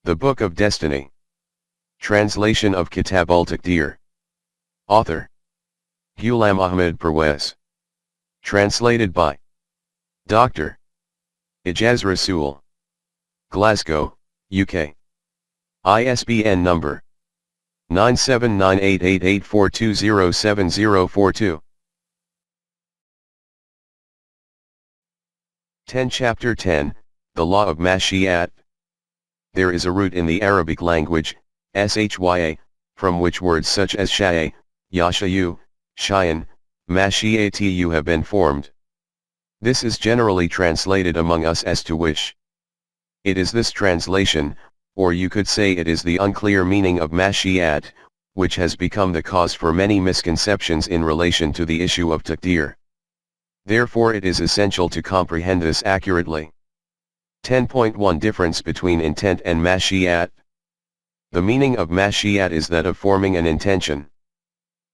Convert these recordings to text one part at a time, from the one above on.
The Book of Destiny. Translation of Kitab-ul-Taqdeer. Author: Ghulam Ahmed Parwez. Translated by Dr. Ejaz Rasool. Glasgow, UK. ISBN number 9798884207042. 10 Chapter 10, The Law of Mashi'at. There is a root in the Arabic language, shya, from which words such as sha'a, yashayu, shayan, mashi'atu have been formed. This is generally translated among us as to wish. It is this translation, or you could say it is the unclear meaning of mashi'at, which has become the cause for many misconceptions in relation to the issue of taqdeer. Therefore it is essential to comprehend this accurately. 10.1 Difference between intent and mashi'at. The meaning of mashi'at is that of forming an intention.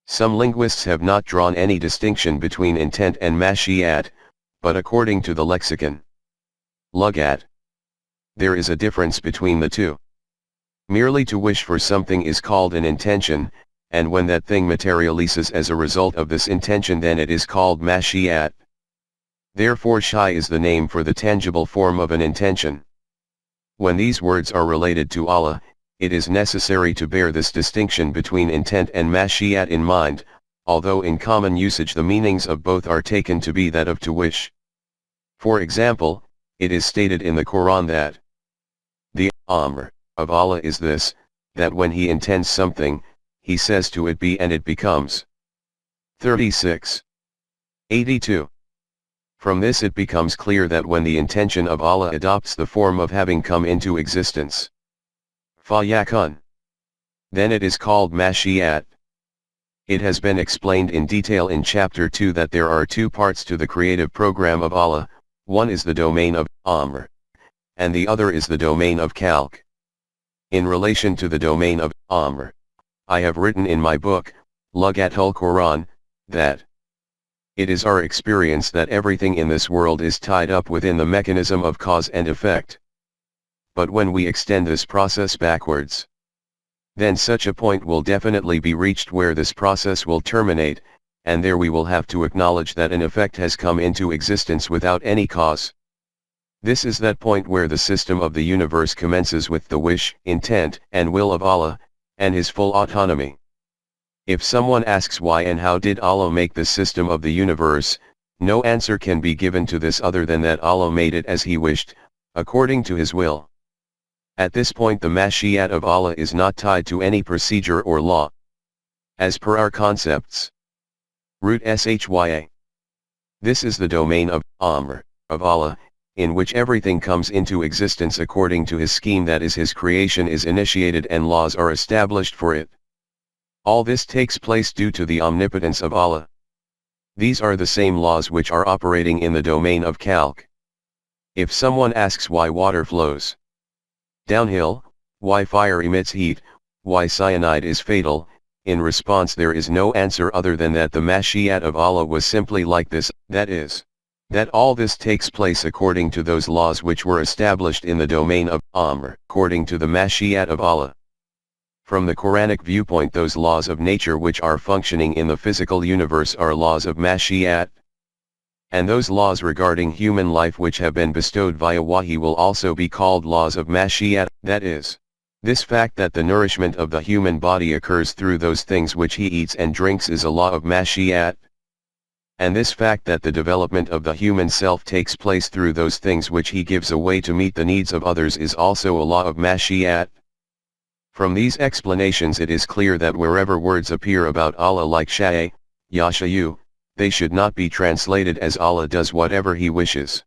Some linguists have not drawn any distinction between intent and mashi'at, but according to the lexicon Lugat, there is a difference between the two. Merely to wish for something is called an intention, and when that thing materializes as a result of this intention, then it is called mashi'at. Therefore Shai is the name for the tangible form of an intention. When these words are related to Allah, it is necessary to bear this distinction between intent and mashi'at in mind, although in common usage the meanings of both are taken to be that of to wish. For example, it is stated in the Quran that the amr of Allah is this, that when He intends something, He says to it be and it becomes. 36:82. From this it becomes clear that when the intention of Allah adopts the form of having come into existence, fayakun, then it is called mashi'at. It has been explained in detail in Chapter 2 that there are two parts to the creative program of Allah. One is the domain of amr, and the other is the domain of khalq. In relation to the domain of amr, I have written in my book, Lugatul Quran, that it is our experience that everything in this world is tied up within the mechanism of cause and effect. But when we extend this process backwards, then such a point will definitely be reached where this process will terminate, and there we will have to acknowledge that an effect has come into existence without any cause. This is that point where the system of the universe commences with the wish, intent, and will of Allah, and His full autonomy. If someone asks why and how did Allah make the system of the universe, no answer can be given to this other than that Allah made it as He wished, according to His will. At this point the mashi'at of Allah is not tied to any procedure or law. As per our concepts, root shya. This is the domain of amr of Allah, in which everything comes into existence according to His scheme, that is, His creation is initiated and laws are established for it. All this takes place due to the omnipotence of Allah. These are the same laws which are operating in the domain of khalq. If someone asks why water flows downhill, why fire emits heat, why cyanide is fatal, in response there is no answer other than that the mashi'at of Allah was simply like this, that is, that all this takes place according to those laws which were established in the domain of amr, according to the mashi'at of Allah. From the Quranic viewpoint, those laws of nature which are functioning in the physical universe are laws of mashi'at. And those laws regarding human life which have been bestowed via wahi will also be called laws of mashi'at, that is, this fact that the nourishment of the human body occurs through those things which he eats and drinks is a law of mashi'at. And this fact that the development of the human self takes place through those things which he gives away to meet the needs of others is also a law of mashi'at. From these explanations it is clear that wherever words appear about Allah like sha'a, yashayu, they should not be translated as Allah does whatever He wishes.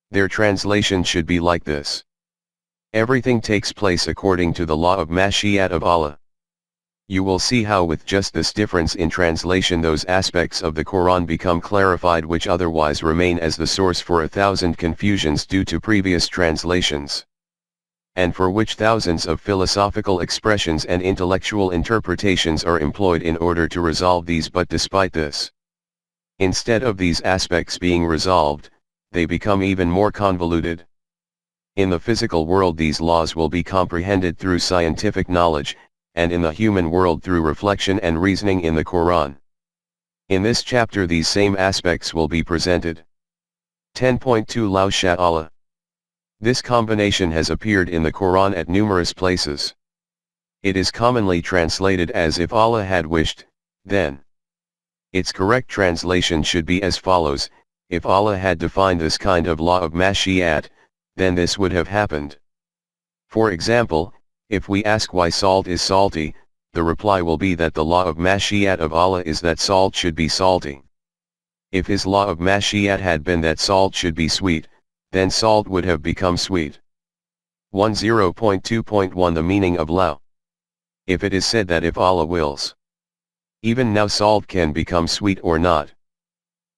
Their translation should be like this: everything takes place according to the law of mashi'at of Allah. You will see how with just this difference in translation those aspects of the Quran become clarified which otherwise remain as the source for 1,000 confusions due to previous translations, and for which thousands of philosophical expressions and intellectual interpretations are employed in order to resolve these. But despite this, instead of these aspects being resolved, they become even more convoluted. In the physical world these laws will be comprehended through scientific knowledge, and in the human world through reflection and reasoning in the Quran. In this chapter these same aspects will be presented. 10.2 Law Sha Allah. This combination has appeared in the Quran at numerous places. It is commonly translated as if Allah had wished, then. Its correct translation should be as follows: if Allah had defined this kind of law of Mashi'at, then this would have happened. For example, if we ask why salt is salty, the reply will be that the law of Mashi'at of Allah is that salt should be salty. If his law of Mashi'at had been that salt should be sweet, then salt would have become sweet. 10.2.1 The meaning of law. If it is said that if Allah wills, even now salt can become sweet or not,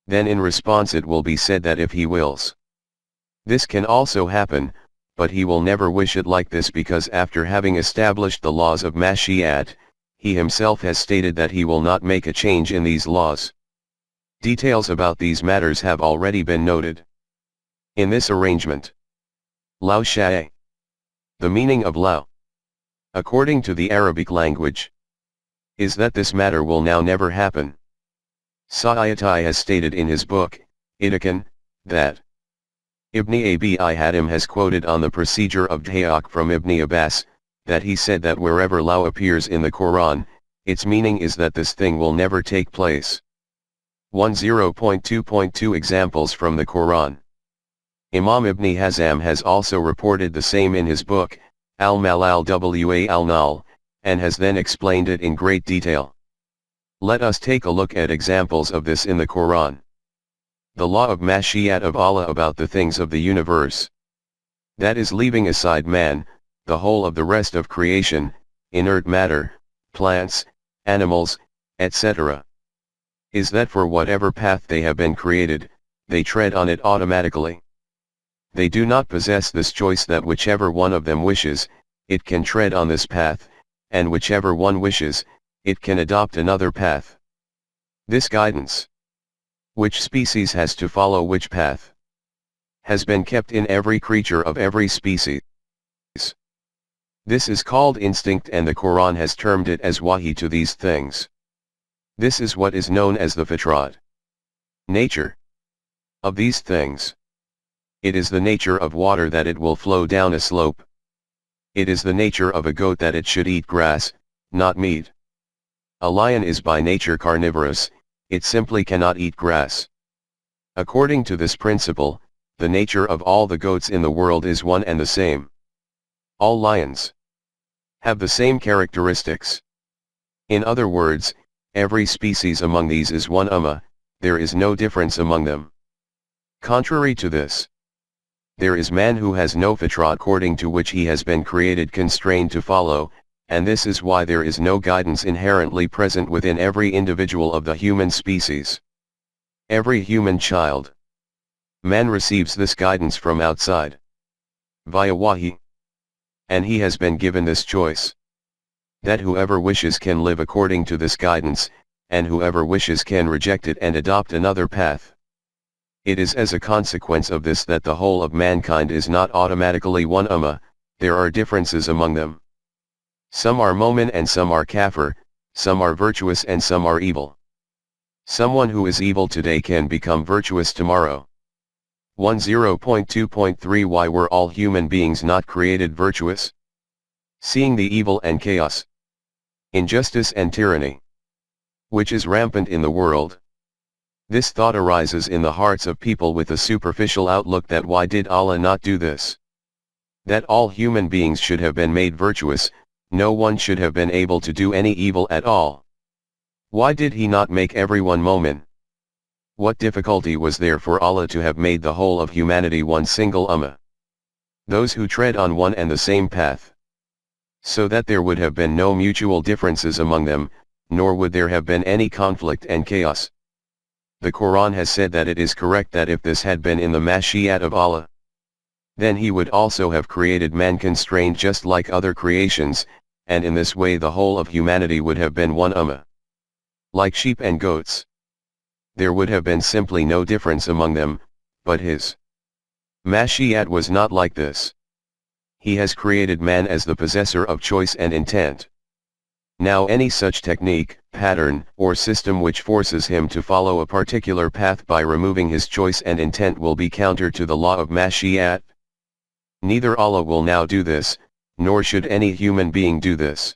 then in response it will be said that if he wills, this can also happen, but he will never wish it like this, because after having established the laws of Mashi'at, he himself has stated that he will not make a change in these laws. Details about these matters have already been noted in this arrangement. Law Sha'a. The meaning of law, according to the Arabic language, is that this matter will now never happen. Sa'ayatai has stated in his book, Idakan, that Ibn Abi Hatim has quoted on the procedure of Dhayaq from Ibn Abbas, that he said that wherever law appears in the Quran, its meaning is that this thing will never take place. 10.2.2 Examples from the Quran. Imam Ibn Hazm has also reported the same in his book, Al-Malal wa al-Nal, and has then explained it in great detail. Let us take a look at examples of this in the Quran. The law of Mashi'at of Allah about the things of the universe. That is, leaving aside man, the whole of the rest of creation, inert matter, plants, animals, etc. Is that for whatever path they have been created, they tread on it automatically. They do not possess this choice that whichever one of them wishes, it can tread on this path, and whichever one wishes, it can adopt another path. This guidance, which species has to follow which path, has been kept in every creature of every species. This is called instinct, and the Quran has termed it as wahi to these things. This is what is known as the fitrat, nature, of these things. It is the nature of water that it will flow down a slope. It is the nature of a goat that it should eat grass, not meat. A lion is by nature carnivorous, it simply cannot eat grass. According to this principle, the nature of all the goats in the world is one and the same. All lions have the same characteristics. In other words, every species among these is one ummah, there is no difference among them. Contrary to this, there is man who has no fitra according to which he has been created constrained to follow, and this is why there is no guidance inherently present within every individual of the human species. Every human child, man, receives this guidance from outside, via wahi. And he has been given this choice, that whoever wishes can live according to this guidance, and whoever wishes can reject it and adopt another path. It is as a consequence of this that the whole of mankind is not automatically one ummah, there are differences among them. Some are mu'min and some are kafir, some are virtuous and some are evil. Someone who is evil today can become virtuous tomorrow. 10.2.3 Why were all human beings not created virtuous? Seeing the evil and chaos, injustice and tyranny, which is rampant in the world, this thought arises in the hearts of people with a superficial outlook that why did Allah not do this? That all human beings should have been made virtuous, no one should have been able to do any evil at all. Why did he not make everyone mu'min? What difficulty was there for Allah to have made the whole of humanity one single ummah? Those who tread on one and the same path. So that there would have been no mutual differences among them, nor would there have been any conflict and chaos. The Quran has said that it is correct that if this had been in the Mashi'at of Allah, then he would also have created man constrained just like other creations, and in this way the whole of humanity would have been one ummah. Like sheep and goats, there would have been simply no difference among them, but his Mashi'at was not like this. He has created man as the possessor of choice and intent. Now any such technique, pattern, or system which forces him to follow a particular path by removing his choice and intent will be counter to the law of Mashiach. Neither Allah will now do this, nor should any human being do this.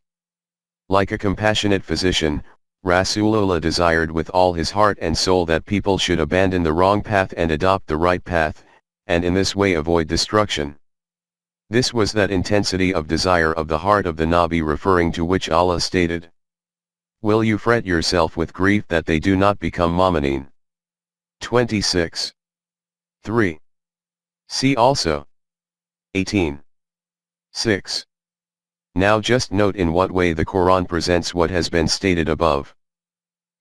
Like a compassionate physician, Rasool desired with all his heart and soul that people should abandon the wrong path and adopt the right path, and in this way avoid destruction. This was that intensity of desire of the heart of the Nabi referring to which Allah stated, "Will you fret yourself with grief that they do not become mu'mineen?" 26. 3. See also 18. 6. Now just note in what way the Quran presents what has been stated above.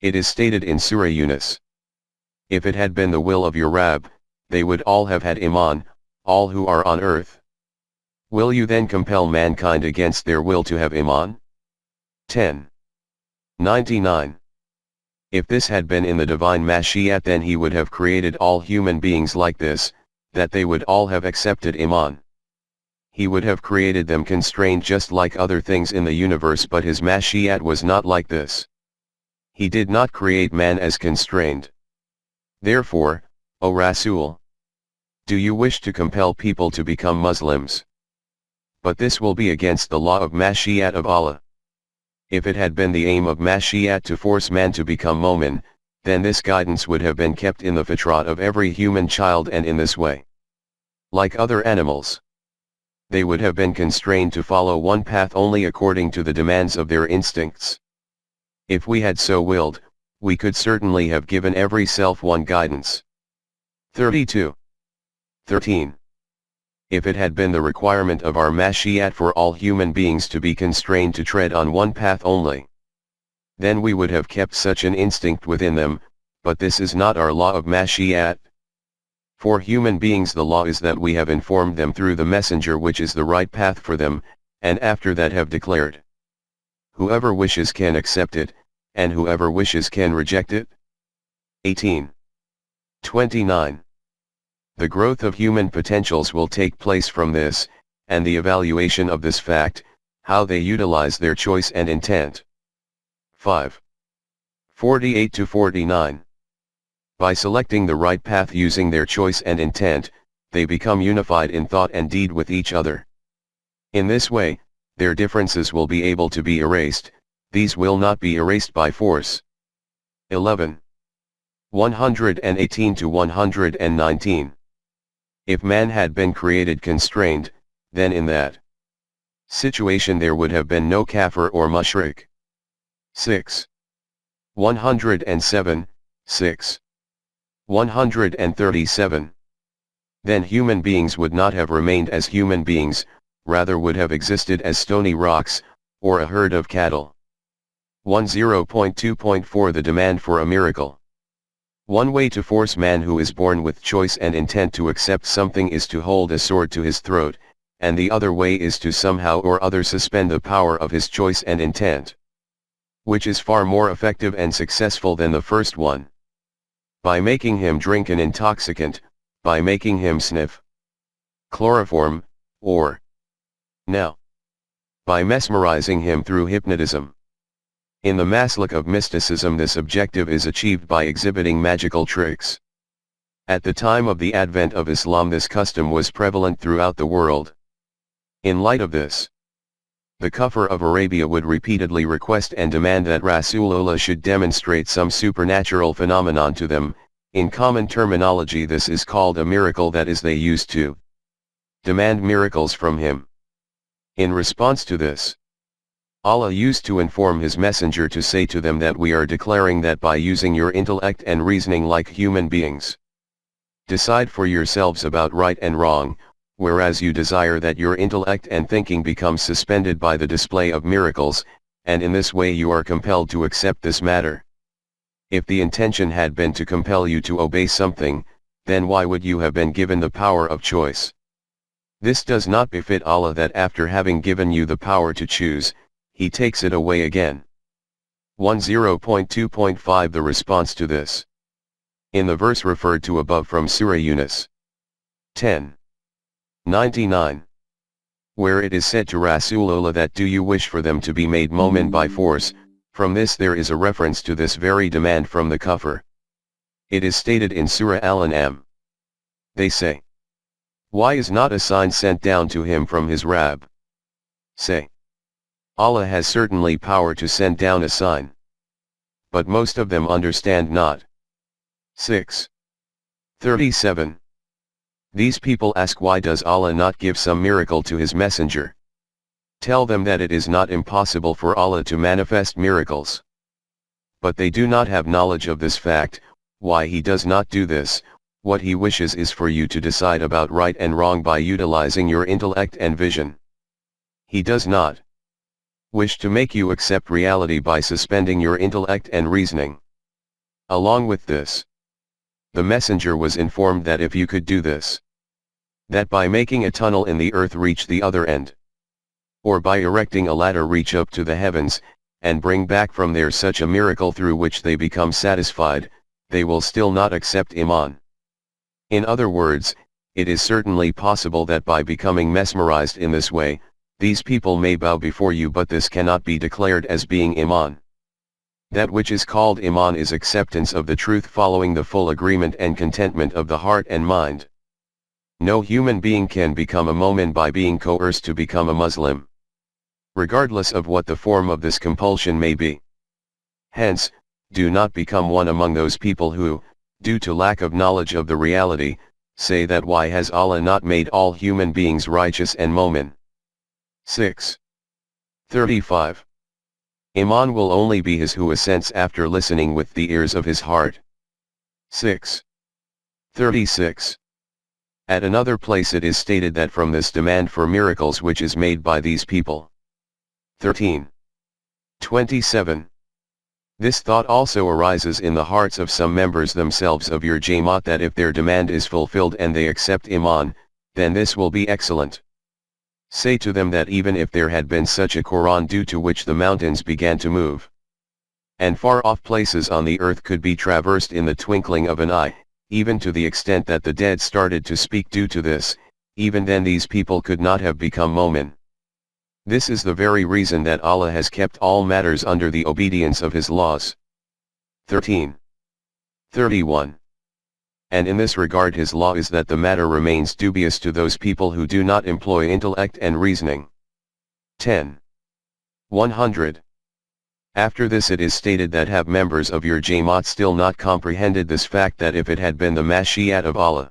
It is stated in Surah Yunus. If it had been the will of your Rabb, they would all have had Iman, all who are on earth. Will you then compel mankind against their will to have Iman? 10. 99. If this had been in the divine Mashiach, then he would have created all human beings like this, that they would all have accepted Iman. He would have created them constrained just like other things in the universe, but his Mashiach was not like this. He did not create man as constrained. Therefore, O Rasool, do you wish to compel people to become Muslims? But this will be against the law of Mashiach of Allah. If it had been the aim of Mashiach to force man to become Momin, then this guidance would have been kept in the fitrat of every human child, and in this way, like other animals, they would have been constrained to follow one path only according to the demands of their instincts. If we had so willed, we could certainly have given every self one guidance. 32. 13. If it had been the requirement of our Mashiach for all human beings to be constrained to tread on one path only, then we would have kept such an instinct within them, but this is not our law of Mashiach. For human beings the law is that we have informed them through the messenger which is the right path for them, and after that have declared, whoever wishes can accept it, and whoever wishes can reject it. 18. 29. The growth of human potentials will take place from this, and the evaluation of this fact, how they utilize their choice and intent. 5. 48 to 49. By selecting the right path using their choice and intent, they become unified in thought and deed with each other. In this way, their differences will be able to be erased, these will not be erased by force. 11. 118 to 119. If man had been created constrained, then in that situation there would have been no kafir or mushrik. 6. 107, 6. 137. Then human beings would not have remained as human beings, rather would have existed as stony rocks, or a herd of cattle. 10.2.4 The demand for a miracle. One way to force man who is born with choice and intent to accept something is to hold a sword to his throat, and the other way is to somehow or other suspend the power of his choice and intent, which is far more effective and successful than the first one. By making him drink an intoxicant, by making him sniff chloroform, or now, by mesmerizing him through hypnotism. In the maslak of mysticism this objective is achieved by exhibiting magical tricks. At the time of the advent of Islam this custom was prevalent throughout the world. In light of this, the Kuffar of Arabia would repeatedly request and demand that Rasulullah should demonstrate some supernatural phenomenon to them. In common terminology this is called a miracle, that is, they used to demand miracles from him. In response to this, Allah used to inform his messenger to say to them that we are declaring that by using your intellect and reasoning like human beings, decide for yourselves about right and wrong, whereas you desire that your intellect and thinking become suspended by the display of miracles, and in this way you are compelled to accept this matter. If the intention had been to compel you to obey something, then why would you have been given the power of choice? This does not befit Allah, that after having given you the power to choose, He takes it away again. 10.2.5 The response to this. In the verse referred to above from Surah Yunus 10. 99. where it is said to Rasool that do you wish for them to be made mu'min by force, from this there is a reference to this very demand from the kuffar. It is stated in Surah Al-An'am. They say, why is not a sign sent down to him from his Rabb? Say, Allah has certainly power to send down a sign. But most of them understand not. 6:37. These people ask, why does Allah not give some miracle to his messenger? Tell them that it is not impossible for Allah to manifest miracles. But they do not have knowledge of this fact. Why he does not do this. What he wishes is for you to decide about right and wrong by utilizing your intellect and vision. He does not wish to make you accept reality by suspending your intellect and reasoning. Along with this, the messenger was informed that if you could do this, that by making a tunnel in the earth reach the other end, or by erecting a ladder reach up to the heavens, and bring back from there such a miracle through which they become satisfied, they will still not accept Iman. In other words, it is certainly possible that by becoming mesmerized in this way, these people may bow before you, but this cannot be declared as being Iman. That which is called Iman is acceptance of the truth following the full agreement and contentment of the heart and mind. No human being can become a mu'min by being coerced to become a Muslim, regardless of what the form of this compulsion may be. Hence, do not become one among those people who, due to lack of knowledge of the reality, say that why has Allah not made all human beings righteous and mu'min? 6:35. Iman will only be his who assents after listening with the ears of his heart. 6:36. At another place it is stated that from this demand for miracles which is made by these people. 13:27. This thought also arises in the hearts of some members themselves of your Jamaat that if their demand is fulfilled and they accept Iman, then this will be excellent. Say to them that even if there had been such a Quran due to which the mountains began to move, and far-off places on the earth could be traversed in the twinkling of an eye, even to the extent that the dead started to speak due to this, even then these people could not have become mu'min. This is the very reason that Allah has kept all matters under the obedience of His laws. 13:31. And in this regard His law is that the matter remains dubious to those people who do not employ intellect and reasoning. 10:100. After this it is stated that have members of your Jamaat still not comprehended this fact that if it had been the Mashi'at of Allah,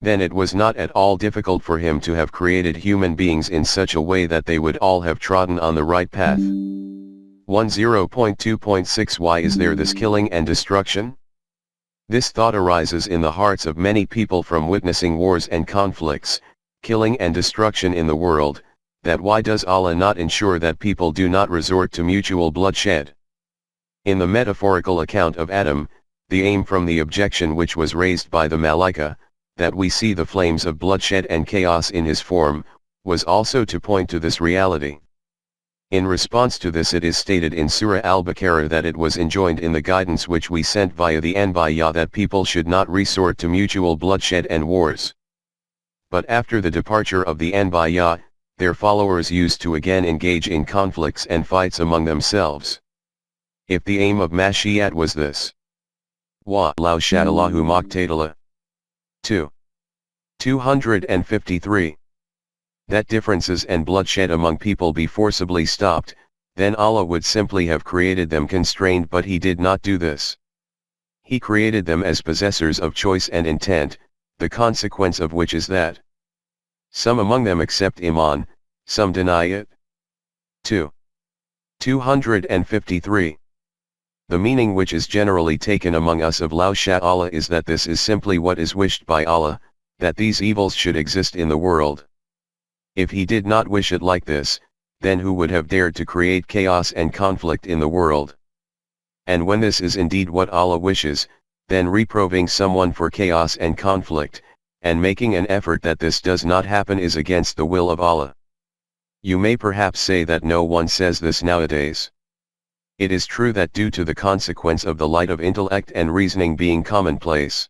then it was not at all difficult for Him to have created human beings in such a way that they would all have trodden on the right path. 10.2.6 Why is there this killing and destruction? This thought arises in the hearts of many people from witnessing wars and conflicts, killing and destruction in the world, that why does Allah not ensure that people do not resort to mutual bloodshed? In the metaphorical account of Adam, the aim from the objection which was raised by the Malaika, that we see the flames of bloodshed and chaos in his form, was also to point to this reality. In response to this it is stated in Surah Al-Baqarah that it was enjoined in the guidance which we sent via the Anbiya that people should not resort to mutual bloodshed and wars. But after the departure of the Anbiya, their followers used to again engage in conflicts and fights among themselves. If the aim of Mashi'at was this, wa law sha'allahu maqtatala. 253. That differences and bloodshed among people be forcibly stopped, then Allah would simply have created them constrained, but He did not do this. He created them as possessors of choice and intent, the consequence of which is that some among them accept Iman, some deny it. 253. The meaning which is generally taken among us of Law Sha'Allah is that this is simply what is wished by Allah, that these evils should exist in the world. If He did not wish it like this, then who would have dared to create chaos and conflict in the world? And when this is indeed what Allah wishes, then reproving someone for chaos and conflict, and making an effort that this does not happen is against the will of Allah. You may perhaps say that no one says this nowadays. It is true that due to the consequence of the light of intellect and reasoning being commonplace,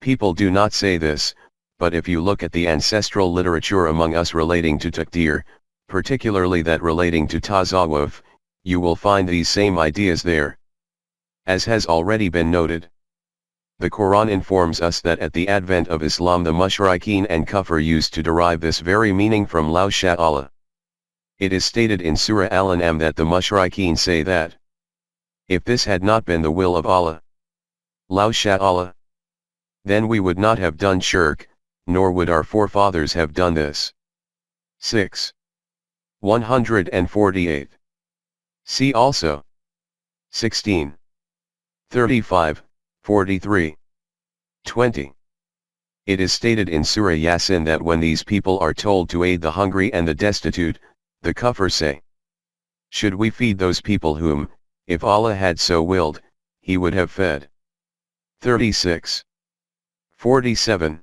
people do not say this, but if you look at the ancestral literature among us relating to Taqdeer, particularly that relating to Tasawwuf, you will find these same ideas there. As has already been noted, the Quran informs us that at the advent of Islam the mushrikeen and kuffar used to derive this very meaning from Law Sha Allah. It is stated in Surah Al-An'am that the mushrikeen say that, if this had not been the will of Allah, Law Sha Allah, then we would not have done shirk, nor would our forefathers have done this. 6. 148. See also 16. 35, 43. 20. It is stated in Surah Yasin that when these people are told to aid the hungry and the destitute, the kuffar say, should we feed those people whom, if Allah had so willed, He would have fed? 36. 47.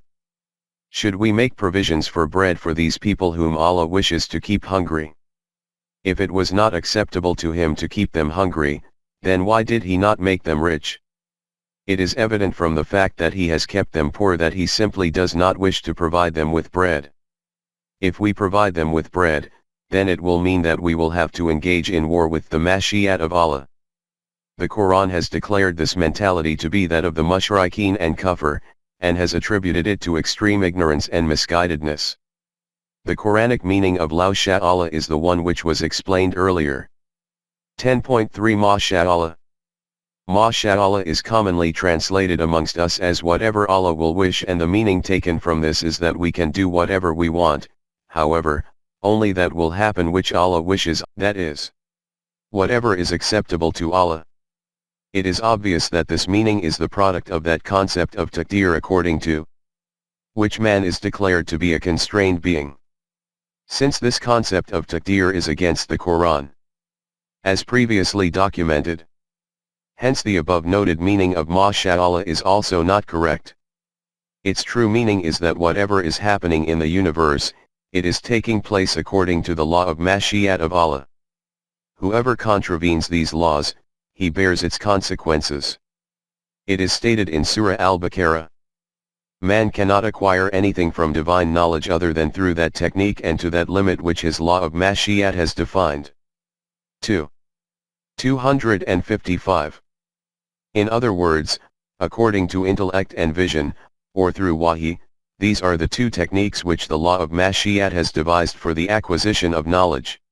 Should we make provisions for bread for these people whom Allah wishes to keep hungry? If it was not acceptable to Him to keep them hungry, then why did He not make them rich? It is evident from the fact that He has kept them poor that He simply does not wish to provide them with bread. If we provide them with bread, then it will mean that we will have to engage in war with the Mashi'at of Allah. The Quran has declared this mentality to be that of the mushrikeen and kuffar, and has attributed it to extreme ignorance and misguidedness. The Quranic meaning of Law Sha Allah is the one which was explained earlier. 10.3 MashaAllah. MashaAllah is commonly translated amongst us as whatever Allah will wish, and the meaning taken from this is that we can do whatever we want, however, only that will happen which Allah wishes, that is, whatever is acceptable to Allah. It is obvious that this meaning is the product of that concept of Taqdeer according to which man is declared to be a constrained being. Since this concept of Taqdeer is against the Quran, as previously documented, hence the above noted meaning of MashaAllah is also not correct. Its true meaning is that whatever is happening in the universe, it is taking place according to the law of Mashi'at of Allah. Whoever contravenes these laws, he bears its consequences. It is stated in Surah Al-Baqarah, man cannot acquire anything from divine knowledge other than through that technique and to that limit which his law of Mashi'at has defined. 2. 255. In other words, according to intellect and vision, or through wahi, these are the two techniques which the law of Mashi'at has devised for the acquisition of knowledge.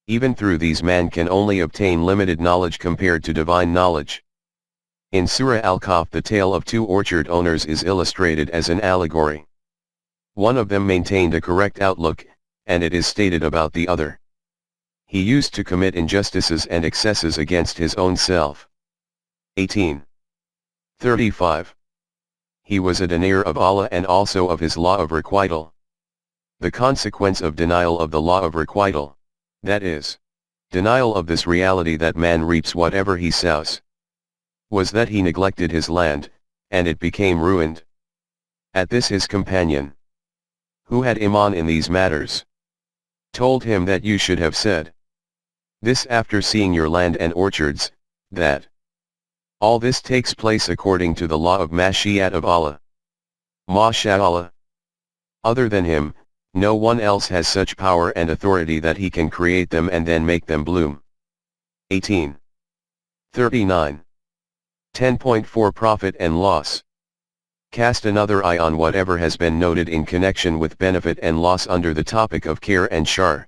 Even through these man can only obtain limited knowledge compared to divine knowledge. In Surah Al-Kahf the tale of two orchard owners is illustrated as an allegory. One of them maintained a correct outlook, and it is stated about the other, he used to commit injustices and excesses against his own self. 18. 35. He was a denier of Allah and also of His law of requital. The consequence of denial of the law of requital, that is, denial of this reality that man reaps whatever he sows, was that he neglected his land, and it became ruined. At this his companion, who had iman in these matters, told him that you should have said this after seeing your land and orchards, that all this takes place according to the law of Mashi'at of Allah. MashaAllah. Other than Him, no one else has such power and authority that He can create them and then make them bloom. 18. 39. 10.4 Profit and loss. Cast another eye on whatever has been noted in connection with benefit and loss under the topic of khair and shar.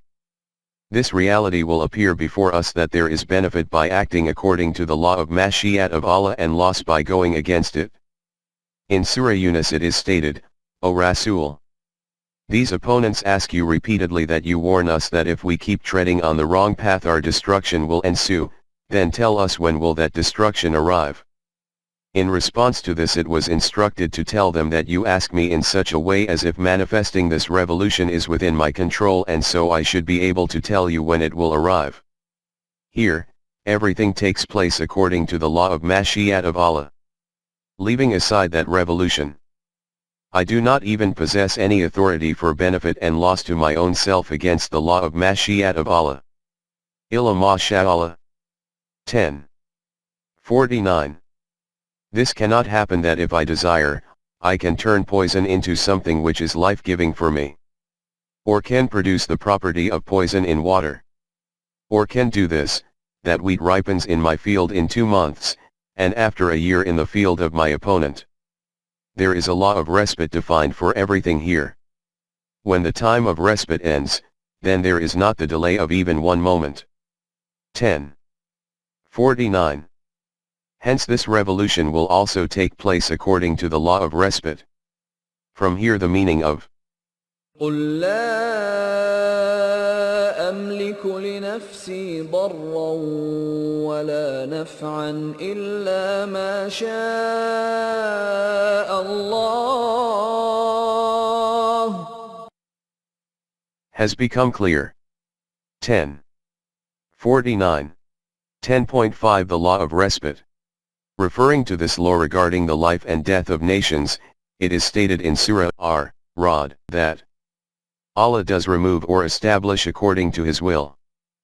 This reality will appear before us that there is benefit by acting according to the law of Mashi'at of Allah and loss by going against it. In Surah Yunus it is stated, O Rasool, these opponents ask you repeatedly that you warn us that if we keep treading on the wrong path our destruction will ensue, then tell us when will that destruction arrive. In response to this it was instructed to tell them that you ask me in such a way as if manifesting this revolution is within my control and so I should be able to tell you when it will arrive. Here, everything takes place according to the law of Mashi'at of Allah. Leaving aside that revolution, I do not even possess any authority for benefit and loss to my own self against the law of Mashi'at of Allah. Illa MashaAllah. 10. 49. This cannot happen that if I desire, I can turn poison into something which is life-giving for me. Or can produce the property of poison in water. Or can do this, that wheat ripens in my field in 2 months, and after a year in the field of my opponent. There is a law of respite defined for everything here. When the time of respite ends, then there is not the delay of even 1 moment. 1049. Hence this revolution will also take place according to the law of respite. From here the meaning of قُل لَّا أَمْلِكُ لِنَفْسِي ضَرًّا وَلَا نَفْعًا إِلَّا مَا شَاءَ اللَّهُ has become clear. 1049. 10.5 The law of respite. Referring to this law regarding the life and death of nations, it is stated in Surah Ar-Ra'd that Allah does remove or establish according to His will.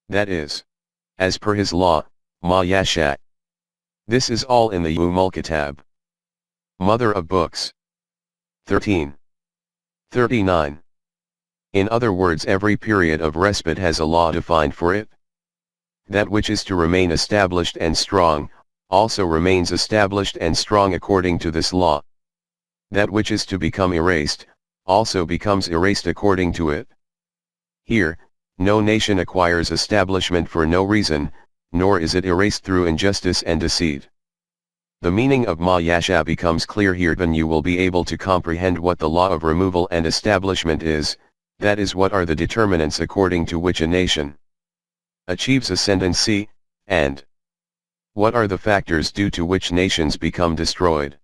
That is, as per His law, ma yasha. This is all in the Kitab. Mother of Books. 1339. In other words, every period of respite has a law defined for it. That which is to remain established and strong, also remains established and strong according to this law. That which is to become erased, also becomes erased according to it. Here, no nation acquires establishment for no reason, nor is it erased through injustice and deceit. The meaning of ma yasha becomes clear here, then you will be able to comprehend what the law of removal and establishment is, that is, what are the determinants according to which a nation achieves ascendancy, and what are the factors due to which nations become destroyed.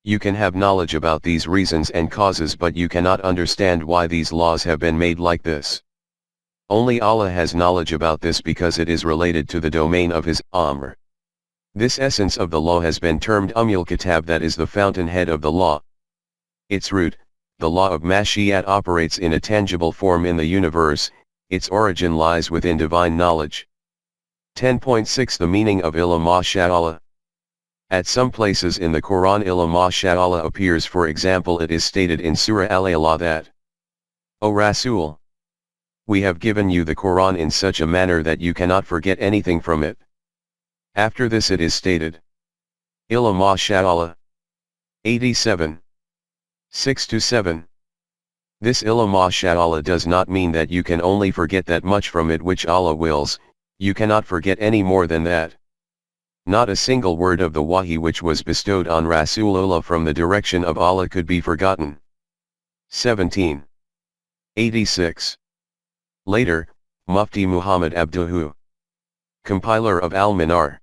You can have knowledge about these reasons and causes, but you cannot understand why these laws have been made like this. Only Allah has knowledge about this because it is related to the domain of His Amr. This essence of the law has been termed Kitab, that is the fountainhead of the law. Its root, the law of Mashiat, operates in a tangible form in the universe, its origin lies within divine knowledge. 10.6 The meaning of Allama Sha'Allah. At some places in the Quran Allama Sha'Allah appears. For example, it is stated in Surah Al-Alaq that, O Rasool, we have given you the Quran in such a manner that you cannot forget anything from it. After this it is stated, Allama Sha'Allah. 87. 6-7. This Allama Sha'Allah does not mean that you can only forget that much from it which Allah wills. You cannot forget any more than that. Not a single word of the Wahi which was bestowed on Rasulullah from the direction of Allah could be forgotten. 17. 86. Later, Mufti Muhammad Abduhu, compiler of Al-Manar,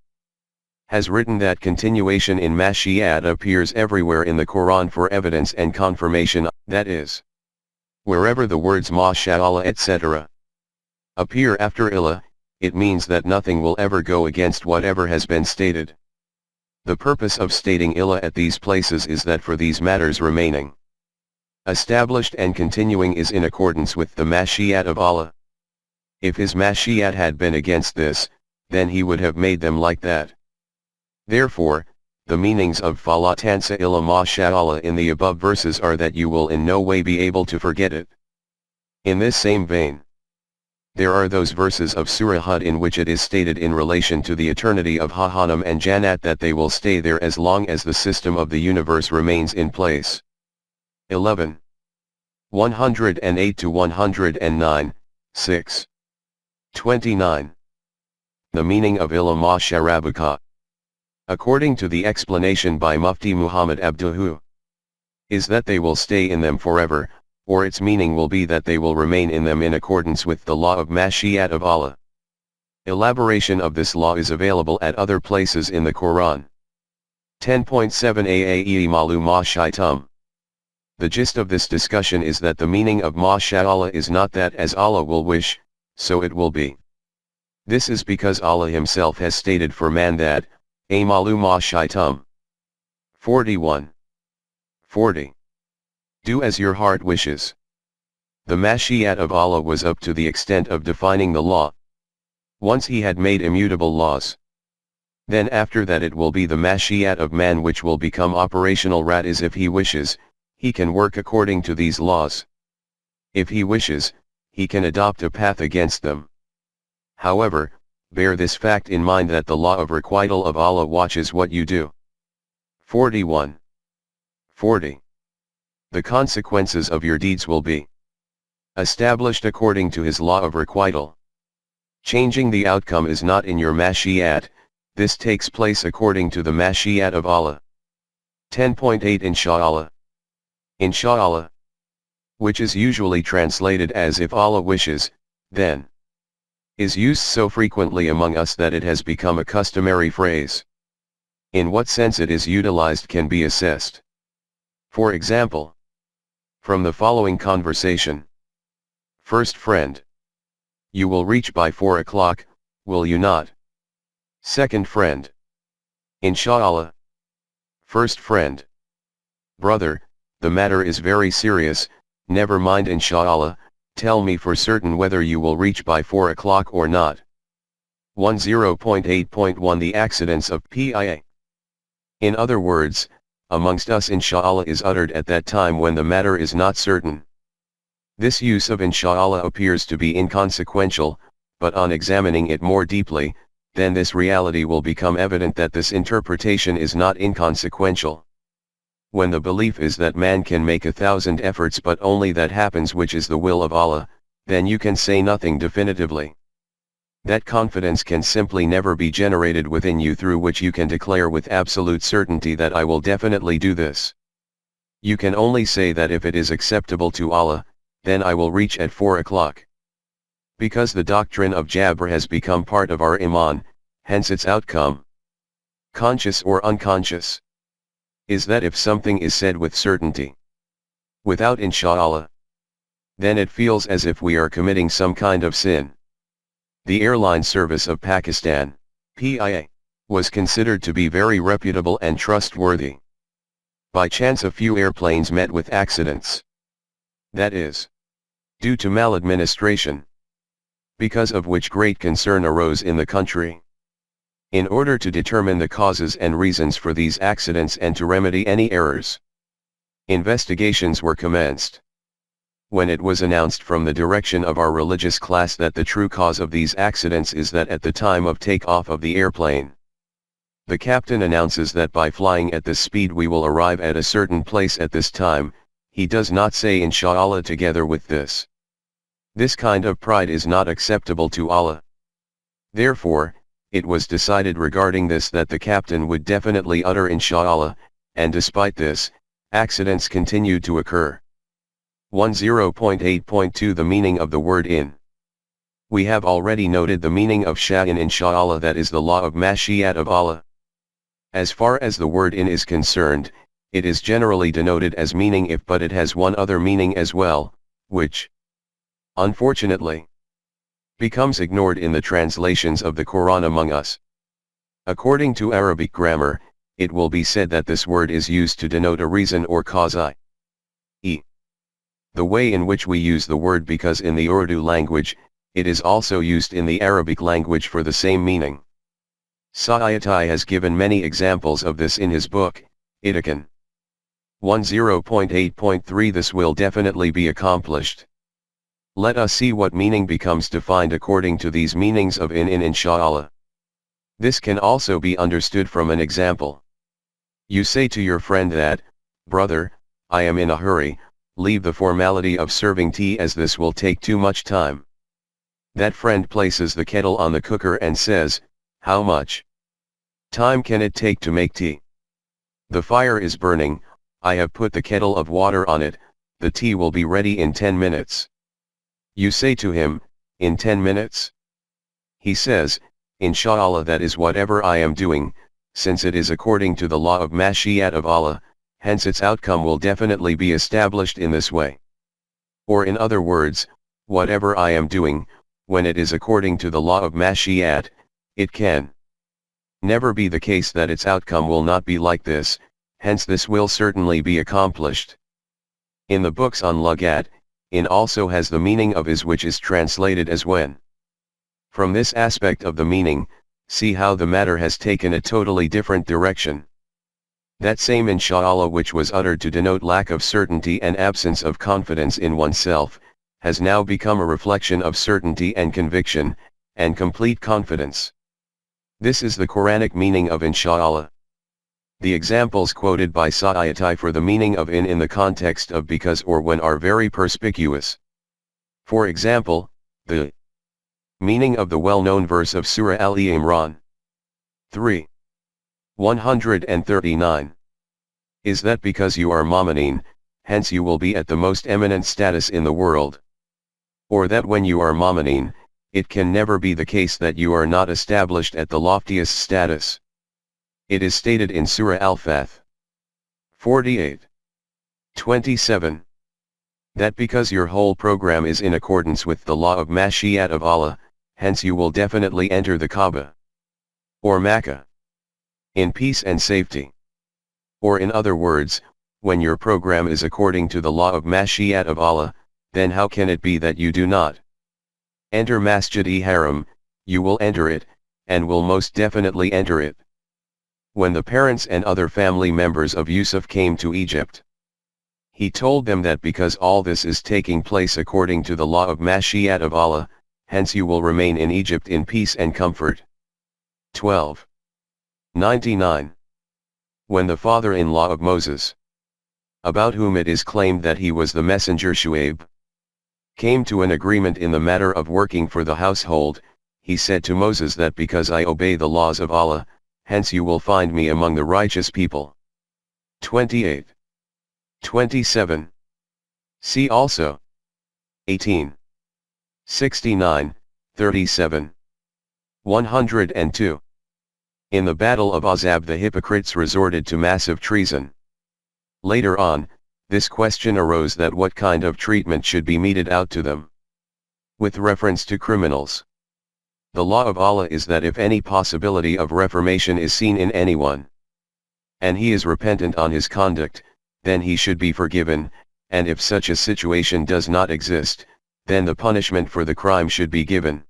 has written that continuation in Mashiat appears everywhere in the Quran for evidence and confirmation, that is, wherever the words MashaAllah etc. appear after Ilah, it means that nothing will ever go against whatever has been stated. The purpose of stating Ilah at these places is that for these matters remaining established and continuing is in accordance with the Mashiat of Allah. If His Mashiat had been against this, then He would have made them like that. Therefore, the meanings of Fala Tansa Illa Masha'Allah in the above verses are that you will in no way be able to forget it. In this same vein, there are those verses of Surah Hud in which it is stated in relation to the eternity of Jahannam and Jannat that they will stay there as long as the system of the universe remains in place. 11. 108-109, 6. 29. The meaning of Ilama Sharabaka, according to the explanation by Mufti Muhammad Abduhu, is that they will stay in them forever, or its meaning will be that they will remain in them in accordance with the law of Mashiat of Allah. Elaboration of this law is available at other places in the Quran. 10.7 Aae Malu Ma Shaitum. The gist of this discussion is that the meaning of Masha'Allah is not that as Allah will wish, so it will be. This is because Allah Himself has stated for man that, Amalu ma shaitum. 41. 40. Do as your heart wishes. The Mashiat of Allah was up to the extent of defining the law. Once He had made immutable laws. Then after that it will be the mashiat of man which will become operational. That is, if he wishes, he can work according to these laws. If he wishes, he can adopt a path against them. However, bear this fact in mind that the law of requital of Allah watches what you do. 41. 40. The consequences of your deeds will be established according to his law of requital. Changing the outcome is not in your mashiat, this takes place according to the mashiat of Allah. 10.8 Insha'Allah. Insha'Allah, which is usually translated as if Allah wishes, then, is used so frequently among us that it has become a customary phrase. In what sense it is utilized can be assessed. For example, from the following conversation. First friend. You will reach by 4 o'clock, will you not? Second friend. Insha'Allah. First friend. Brother, the matter is very serious, never mind Insha'Allah, tell me for certain whether you will reach by 4 o'clock or not. 10.8.1 The accidents of PIA. In other words, amongst us Insha'Allah is uttered at that time when the matter is not certain. This use of Insha'Allah appears to be inconsequential, but on examining it more deeply, then this reality will become evident that this interpretation is not inconsequential. When the belief is that man can make 1,000 efforts but only that happens which is the will of Allah, then you can say nothing definitively. That confidence can simply never be generated within you through which you can declare with absolute certainty that I will definitely do this. You can only say that if it is acceptable to Allah, then I will reach at 4 o'clock. Because the doctrine of Jabr has become part of our Iman, hence its outcome, conscious or unconscious, is that if something is said with certainty, without Insha'Allah, then it feels as if we are committing some kind of sin. The airline service of Pakistan, PIA, was considered to be very reputable and trustworthy. By chance a few airplanes met with accidents. That is, due to maladministration, because of which great concern arose in the country. In order to determine the causes and reasons for these accidents and to remedy any errors, investigations were commenced. When it was announced from the direction of our religious class that the true cause of these accidents is that at the time of take-off of the airplane, the captain announces that by flying at this speed we will arrive at a certain place at this time, he does not say Insha'Allah together with this. This kind of pride is not acceptable to Allah. Therefore, it was decided regarding this that the captain would definitely utter Insha'Allah, and despite this, accidents continued to occur. 10.8.2 The meaning of the word in. We have already noted the meaning of Sha in Insha'Allah, that is the law of Mashiat of Allah. As far as the word in is concerned, it is generally denoted as meaning if, but it has one other meaning as well, which, unfortunately, becomes ignored in the translations of the Quran among us. According to Arabic grammar, it will be said that this word is used to denote a reason or cause, i.e. the way in which we use the word, because in the Urdu language, it is also used in the Arabic language for the same meaning. Sa'ayatai has given many examples of this in his book, Itikan. 10.8.3 This will definitely be accomplished. Let us see what meaning becomes defined according to these meanings of in Insha'Allah. This can also be understood from an example. You say to your friend that, brother, I am in a hurry, leave the formality of serving tea as this will take too much time. That friend places the kettle on the cooker and says, how much time can it take to make tea? The fire is burning, I have put the kettle of water on it, the tea will be ready in 10 minutes. You say to him, in 10 minutes? He says, Insha'Allah, that is whatever I am doing, since it is according to the law of Mashiat of Allah, hence its outcome will definitely be established in this way. Or in other words, whatever I am doing, when it is according to the law of Mashiat, it can never be the case that its outcome will not be like this, hence this will certainly be accomplished. In the books on Lugat, in also has the meaning of is, which is translated as when. From this aspect of the meaning, see how the matter has taken a totally different direction. That same inshallah which was uttered to denote lack of certainty and absence of confidence in oneself, has now become a reflection of certainty and conviction, and complete confidence. This is the Quranic meaning of inshallah. The examples quoted by Sa'ayati for the meaning of in the context of because or when are very perspicuous. For example, the meaning of the well-known verse of Surah Al-Imran 3:139 is that because you are mu'mineen, hence you will be at the most eminent status in the world. Or that when you are mu'mineen, it can never be the case that you are not established at the loftiest status. It is stated in Surah Al-Fath 48:27 that because your whole program is in accordance with the law of Mashi'at of Allah, hence you will definitely enter the Kaaba or Makkah in peace and safety. Or in other words, when your program is according to the law of Mashi'at of Allah, then how can it be that you do not enter Masjid-e-Haram? You will enter it, and will most definitely enter it. When the parents and other family members of Yusuf came to Egypt, he told them that because all this is taking place according to the law of Mashi'at of Allah, hence you will remain in Egypt in peace and comfort. 12:99 When the father-in-law of Moses, about whom it is claimed that he was the messenger Shu'aib, came to an agreement in the matter of working for the household, he said to Moses that because I obey the laws of Allah, hence you will find me among the righteous people. 28:27 See also 18:69-37 102 In the Battle of Ahzab the hypocrites resorted to massive treason. Later on, this question arose that what kind of treatment should be meted out to them. With reference to criminals, the law of Allah is that if any possibility of reformation is seen in anyone, and he is repentant on his conduct, then he should be forgiven, and if such a situation does not exist, then the punishment for the crime should be given.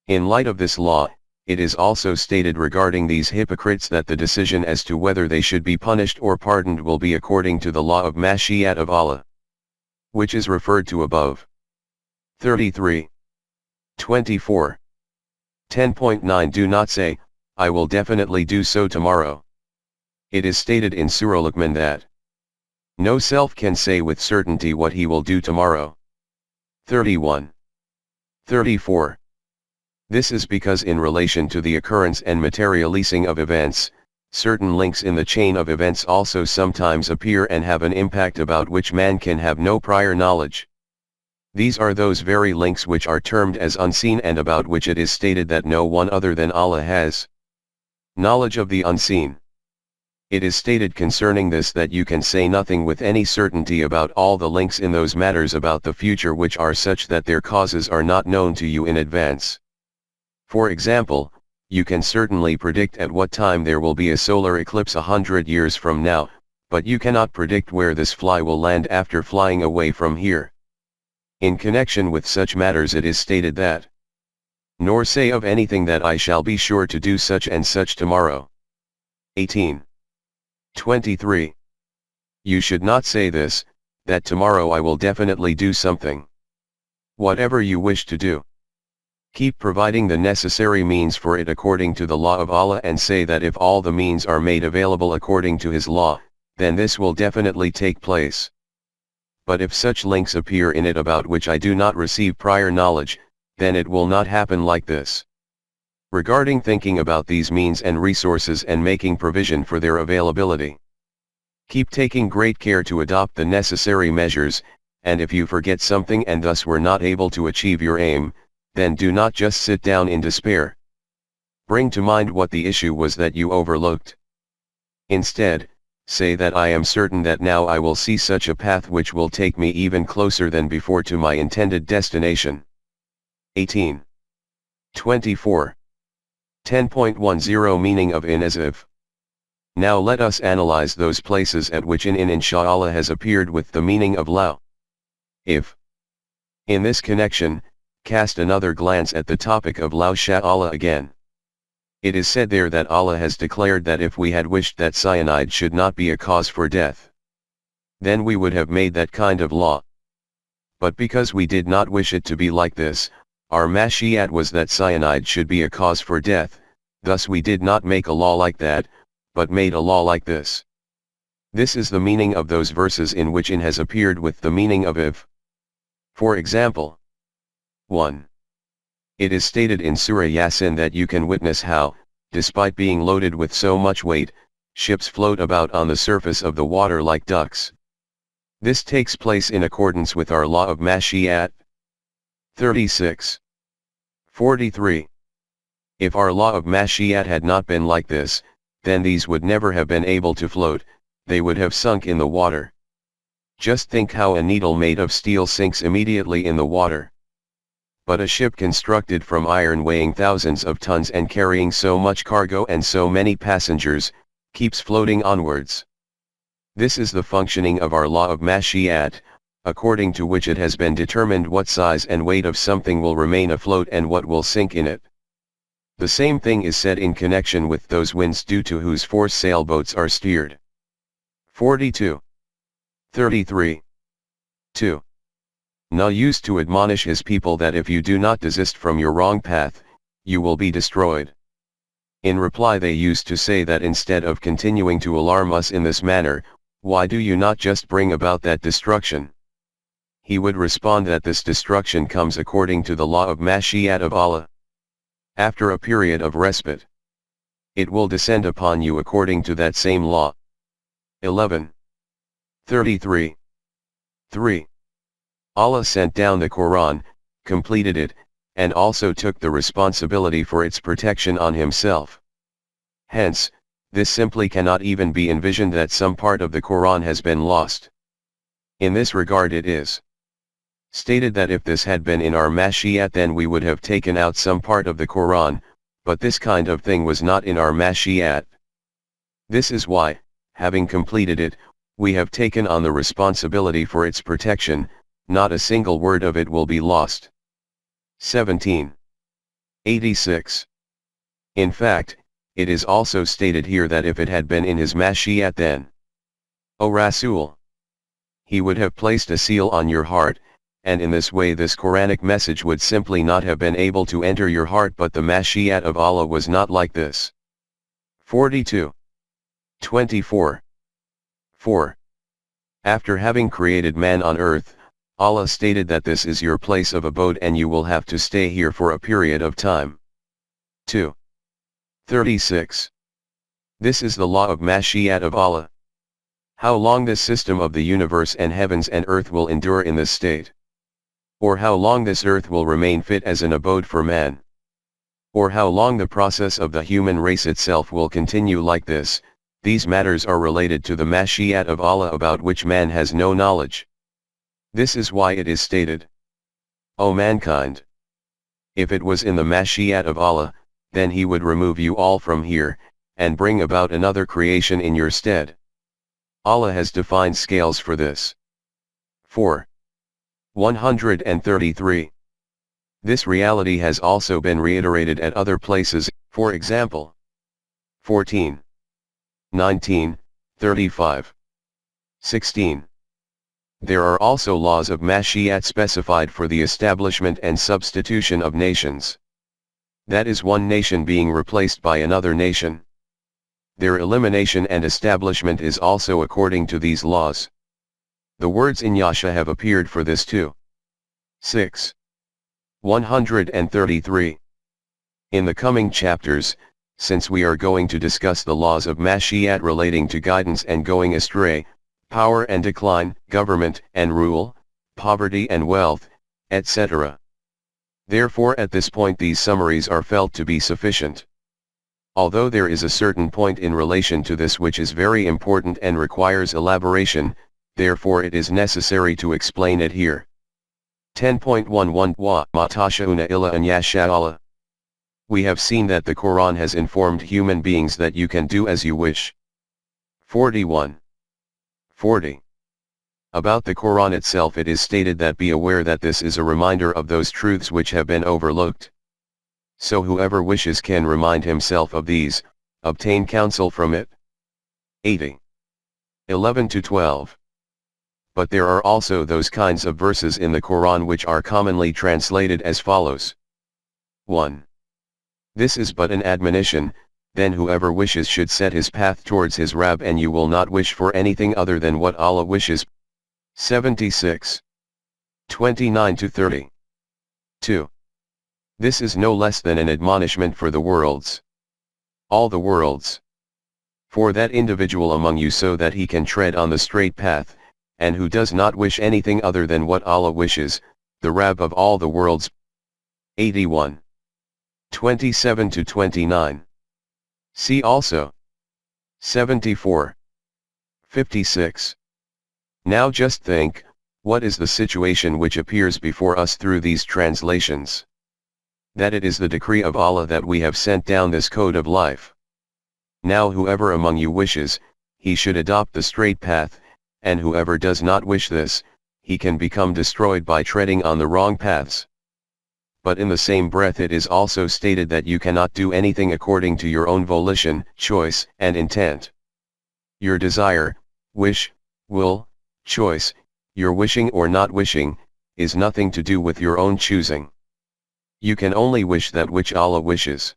In light of this law, it is also stated regarding these hypocrites that the decision as to whether they should be punished or pardoned will be according to the law of Mashi'at of Allah, which is referred to above. 33:24 10.9 Do not say, I will definitely do so tomorrow. It is stated in Surah Luqman that no self can say with certainty what he will do tomorrow. 31:34 This is because in relation to the occurrence and materializing of events, certain links in the chain of events also sometimes appear and have an impact about which man can have no prior knowledge. These are those very links which are termed as unseen and about which it is stated that no one other than Allah has knowledge of the unseen. It is stated concerning this that you can say nothing with any certainty about all the links in those matters about the future which are such that their causes are not known to you in advance. For example, you can certainly predict at what time there will be a solar eclipse 100 years from now, but you cannot predict where this fly will land after flying away from here. In connection with such matters it is stated that, nor say of anything that I shall be sure to do such and such tomorrow. 18:23 You should not say this, that tomorrow I will definitely do something. Whatever you wish to do, keep providing the necessary means for it according to the law of Allah and say that if all the means are made available according to His law, then this will definitely take place. But if such links appear in it about which I do not receive prior knowledge, then it will not happen like this. Regarding thinking about these means and resources and making provision for their availability, keep taking great care to adopt the necessary measures, and if you forget something and thus were not able to achieve your aim, then do not just sit down in despair. Bring to mind what the issue was that you overlooked. Instead, say that I am certain that now I will see such a path which will take me even closer than before to my intended destination. 18:24 10.10 Meaning of in as if. Now let us analyze those places at which in inshallah has appeared with the meaning of law. If. In this connection, cast another glance at the topic of law sha'Allah again. It is said there that Allah has declared that if we had wished that cyanide should not be a cause for death, then we would have made that kind of law. But because we did not wish it to be like this, our mashiat was that cyanide should be a cause for death, thus we did not make a law like that, but made a law like this. This is the meaning of those verses in which in has appeared with the meaning of if. For example, 1. It is stated in Surah Yasin that you can witness how, despite being loaded with so much weight, ships float about on the surface of the water like ducks. This takes place in accordance with our law of mashiat. 36. 43. If our law of mashiat had not been like this, then these would never have been able to float, they would have sunk in the water. Just think how a needle made of steel sinks immediately in the water. But a ship constructed from iron weighing thousands of tons and carrying so much cargo and so many passengers, keeps floating onwards. This is the functioning of our law of mashiat, according to which it has been determined what size and weight of something will remain afloat and what will sink in it. The same thing is said in connection with those winds due to whose force sailboats are steered. 42. 33. 2. Nuh used to admonish his people that if you do not desist from your wrong path, you will be destroyed. In reply they used to say that instead of continuing to alarm us in this manner, why do you not just bring about that destruction? He would respond that this destruction comes according to the law of mashiat of Allah. After a period of respite, it will descend upon you according to that same law. 11. 33. 3. Allah sent down the Quran, completed it, and also took the responsibility for its protection on himself. Hence, this simply cannot even be envisioned that some part of the Quran has been lost. In this regard it is stated that if this had been in our mashiat then we would have taken out some part of the Quran, but this kind of thing was not in our mashiat. This is why, having completed it, we have taken on the responsibility for its protection, not a single word of it will be lost. 17. 86. In fact, it is also stated here that if it had been in his mashiat then, O Rasool, he would have placed a seal on your heart, and in this way this Quranic message would simply not have been able to enter your heart, but the mashiat of Allah was not like this. 42. 24. 4. After having created man on earth, Allah stated that this is your place of abode and you will have to stay here for a period of time. 2. 36. This is the law of mashiat of Allah. How long this system of the universe and heavens and earth will endure in this state? Or how long this earth will remain fit as an abode for man? Or how long the process of the human race itself will continue like this? These matters are related to the mashiat of Allah about which man has no knowledge. This is why it is stated, O mankind, if it was in the mashiat of Allah, then he would remove you all from here, and bring about another creation in your stead. Allah has defined scales for this. 4. 133. This reality has also been reiterated at other places, for example, 14. 19, 35. 16. There are also laws of mashiat specified for the establishment and substitution of nations. That is one nation being replaced by another nation. Their elimination and establishment is also according to these laws. The words in Yasha have appeared for this too. 6. 133. In the coming chapters, since we are going to discuss the laws of mashiat relating to guidance and going astray, power and decline, government and rule, poverty and wealth, etc. Therefore at this point these summaries are felt to be sufficient. Although there is a certain point in relation to this which is very important and requires elaboration, therefore it is necessary to explain it here. 10.11 Wa ma tasha'una illa an yasha Allah. We have seen that the Quran has informed human beings that you can do as you wish. 41. 40. About the Quran itself it is stated that be aware that this is a reminder of those truths which have been overlooked. So whoever wishes can remind himself of these, obtain counsel from it. 80. 11-12. But there are also those kinds of verses in the Quran which are commonly translated as follows. 1. This is but an admonition, then whoever wishes should set his path towards his Rabb, and you will not wish for anything other than what Allah wishes. 76. 29-30. 2. This is no less than an admonishment for the worlds. All the worlds. For that individual among you, so that he can tread on the straight path, and who does not wish anything other than what Allah wishes, the Rabb of all the worlds. 81. 27-29. See also. 74. 56. Now just think, what is the situation which appears before us through these translations? That it is the decree of Allah that we have sent down this code of life. Now whoever among you wishes, he should adopt the straight path, and whoever does not wish this, he can become destroyed by treading on the wrong paths. But in the same breath it is also stated that you cannot do anything according to your own volition, choice, and intent. Your desire, wish, will, choice, your wishing or not wishing, is nothing to do with your own choosing. You can only wish that which Allah wishes.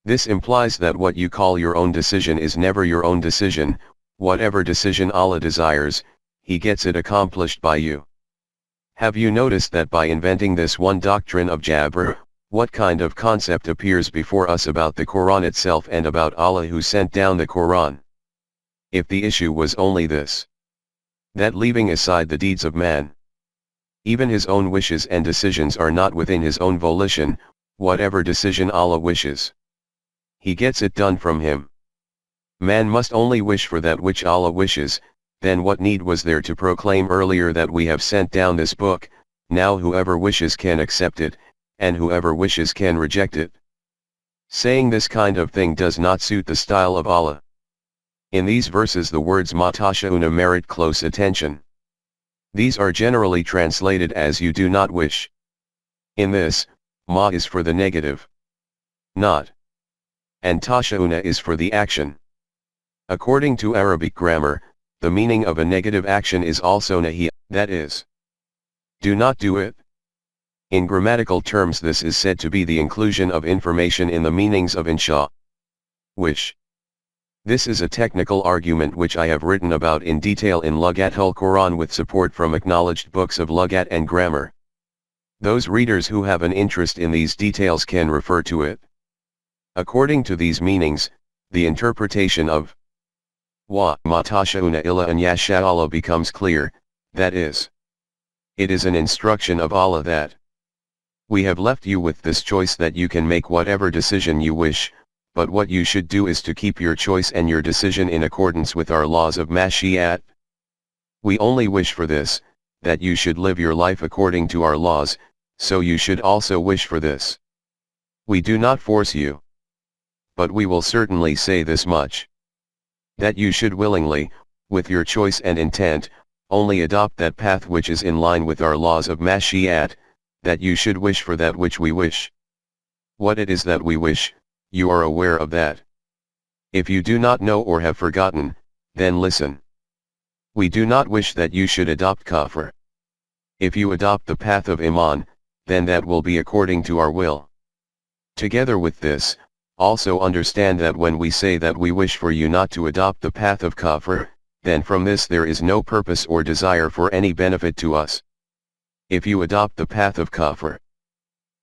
This implies that what you call your own decision is never your own decision. Whatever decision Allah desires, He gets it accomplished by you. Have you noticed that by inventing this one doctrine of Jabr, what kind of concept appears before us about the Quran itself and about Allah who sent down the Quran? If the issue was only this, that leaving aside the deeds of man, even his own wishes and decisions are not within his own volition, whatever decision Allah wishes, He gets it done from him. Man must only wish for that which Allah wishes. Then what need was there to proclaim earlier that we have sent down this book? Now whoever wishes can accept it, and whoever wishes can reject it. Saying this kind of thing does not suit the style of Allah. In these verses the words ma tasha'una merit close attention. These are generally translated as you do not wish. In this, ma is for the negative, not, and tasha'una is for the action. According to Arabic grammar, the meaning of a negative action is also nahi, that is, do not do it. In grammatical terms this is said to be the inclusion of information in the meanings of insha, wish. This is a technical argument which I have written about in detail in Lughatul Quran with support from acknowledged books of Lughat and grammar. Those readers who have an interest in these details can refer to it. According to these meanings, the interpretation of wa ma tasha'una illa an yasha Allah becomes clear, that is, it is an instruction of Allah that we have left you with this choice that you can make whatever decision you wish, but what you should do is to keep your choice and your decision in accordance with our laws of Mashi'at. We only wish for this, that you should live your life according to our laws, so you should also wish for this. We do not force you. But we will certainly say this much, that you should willingly, with your choice and intent, only adopt that path which is in line with our laws of Mashi'at, that you should wish for that which we wish. What it is that we wish, you are aware of that. If you do not know or have forgotten, then listen. We do not wish that you should adopt kafir. If you adopt the path of Iman, then that will be according to our will. Together with this, also understand that when we say that we wish for you not to adopt the path of kafir, then from this there is no purpose or desire for any benefit to us. If you adopt the path of kafir,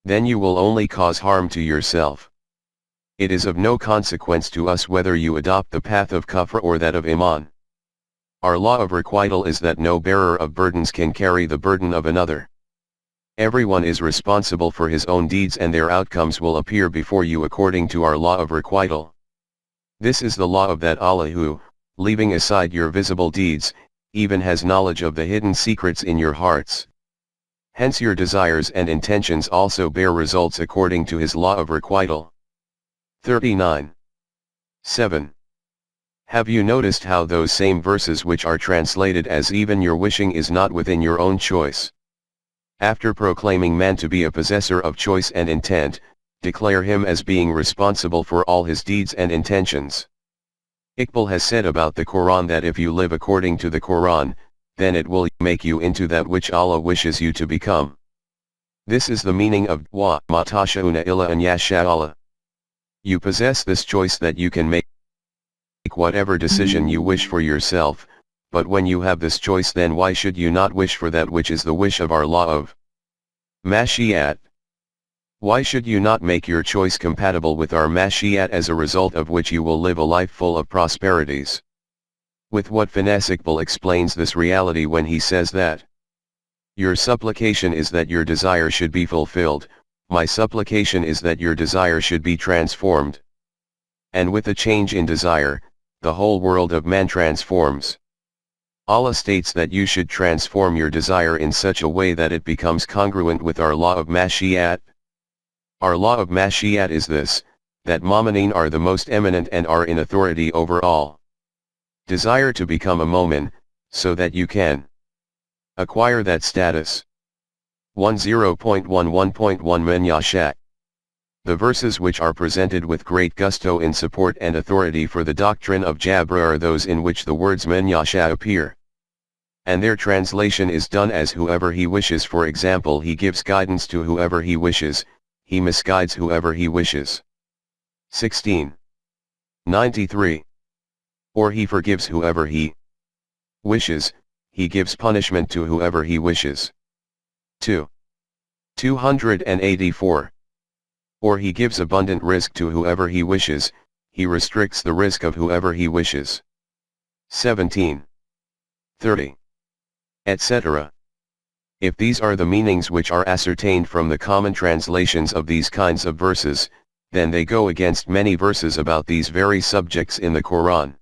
then you will only cause harm to yourself. It is of no consequence to us whether you adopt the path of kafir or that of Iman. Our law of requital is that no bearer of burdens can carry the burden of another. Everyone is responsible for his own deeds and their outcomes will appear before you according to our law of requital. This is the law of that Allah who, leaving aside your visible deeds, even has knowledge of the hidden secrets in your hearts. Hence your desires and intentions also bear results according to His law of requital. 39. 7. Have you noticed how those same verses which are translated as even your wishing is not within your own choice, after proclaiming man to be a possessor of choice and intent, declare him as being responsible for all his deeds and intentions. Iqbal has said about the Quran that if you live according to the Quran, then it will make you into that which Allah wishes you to become. This is the meaning of wa ma tasha'una illa an yasha Allah. You possess this choice that you can make whatever decision you wish for yourself, but when you have this choice, then why should you not wish for that which is the wish of our law of Mashi'at? Why should you not make your choice compatible with our Mashi'at, as a result of which you will live a life full of prosperities? With what finesse Iqbal explains this reality when he says that your supplication is that your desire should be fulfilled, my supplication is that your desire should be transformed. And with a change in desire, the whole world of man transforms. Allah states that you should transform your desire in such a way that it becomes congruent with our law of Mashi'at. Our law of Mashi'at is this, that Mu'mineen are the most eminent and are in authority over all. Desire to become a Mu'min, so that you can acquire that status. 10.11.1 Man Yasha. The verses which are presented with great gusto in support and authority for the doctrine of Jabr are those in which the words Man Yasha appear. And their translation is done as whoever he wishes. For example, he gives guidance to whoever he wishes, he misguides whoever he wishes. 16.93. Or he forgives whoever he wishes, he gives punishment to whoever he wishes. 284. Or he gives abundant risk to whoever he wishes, he restricts the risk of whoever he wishes. 17.30. Etc. If these are the meanings which are ascertained from the common translations of these kinds of verses, then they go against many verses about these very subjects in the Quran.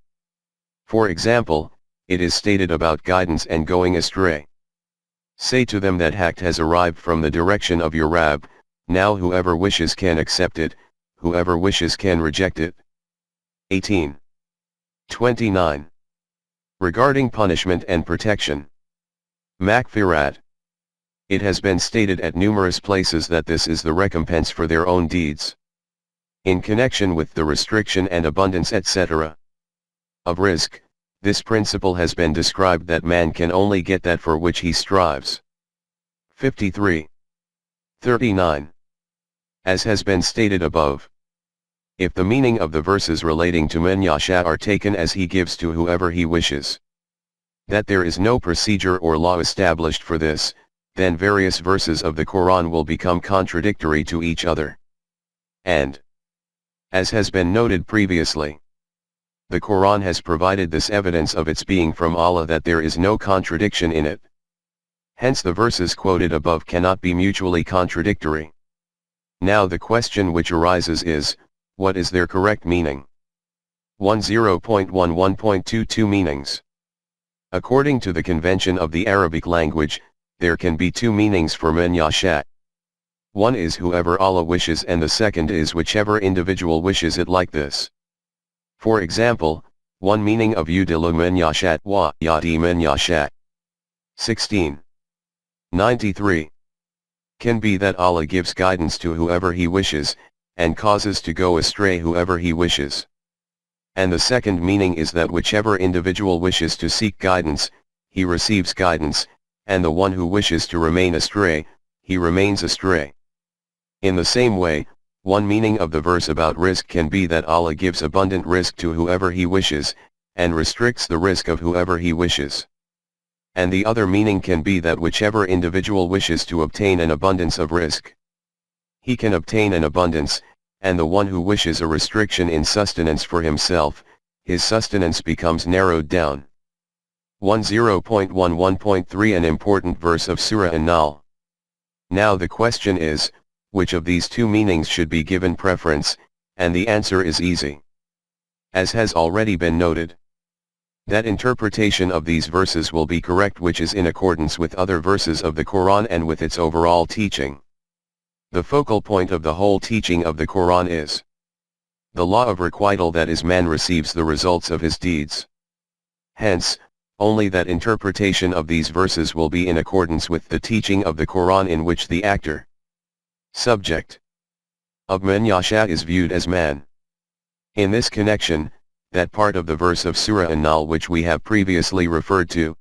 For example, it is stated about guidance and going astray. Say to them that haqq has arrived from the direction of your Rabb, now whoever wishes can accept it, whoever wishes can reject it. 18.29. Regarding punishment and protection. Makfirat. It has been stated at numerous places that this is the recompense for their own deeds. In connection with the restriction and abundance etc. of rizq, this principle has been described that man can only get that for which he strives. 53.39. As has been stated above, if the meaning of the verses relating to Man Yasha are taken as he gives to whoever he wishes, that there is no procedure or law established for this, then various verses of the Quran will become contradictory to each other. And, as has been noted previously, the Quran has provided this evidence of its being from Allah that there is no contradiction in it. Hence the verses quoted above cannot be mutually contradictory. Now the question which arises is, what is their correct meaning? 10.11.22 Meanings. According to the convention of the Arabic language, there can be two meanings for Man Yasha. One is whoever Allah wishes and the second is whichever individual wishes it like this. For example, one meaning of Yudilu Man Yasha wa Yadi Man Yasha. 16.93. Can be that Allah gives guidance to whoever he wishes, and causes to go astray whoever he wishes. And the second meaning is that whichever individual wishes to seek guidance, he receives guidance, and the one who wishes to remain astray, he remains astray. In the same way, one meaning of the verse about rizq can be that Allah gives abundant rizq to whoever he wishes, and restricts the rizq of whoever he wishes. And the other meaning can be that whichever individual wishes to obtain an abundance of rizq, he can obtain an abundance, and the one who wishes a restriction in sustenance for himself, his sustenance becomes narrowed down. 10.11.3 An important verse of Surah An-Nahl. Now the question is, which of these two meanings should be given preference, and the answer is easy. As has already been noted, that interpretation of these verses will be correct which is in accordance with other verses of the Quran and with its overall teaching. The focal point of the whole teaching of the Quran is the law of requital, that is, man receives the results of his deeds. Hence, only that interpretation of these verses will be in accordance with the teaching of the Quran in which the actor, subject, of man yasha is viewed as man. In this connection, that part of the verse of Surah An-Nahl which we have previously referred to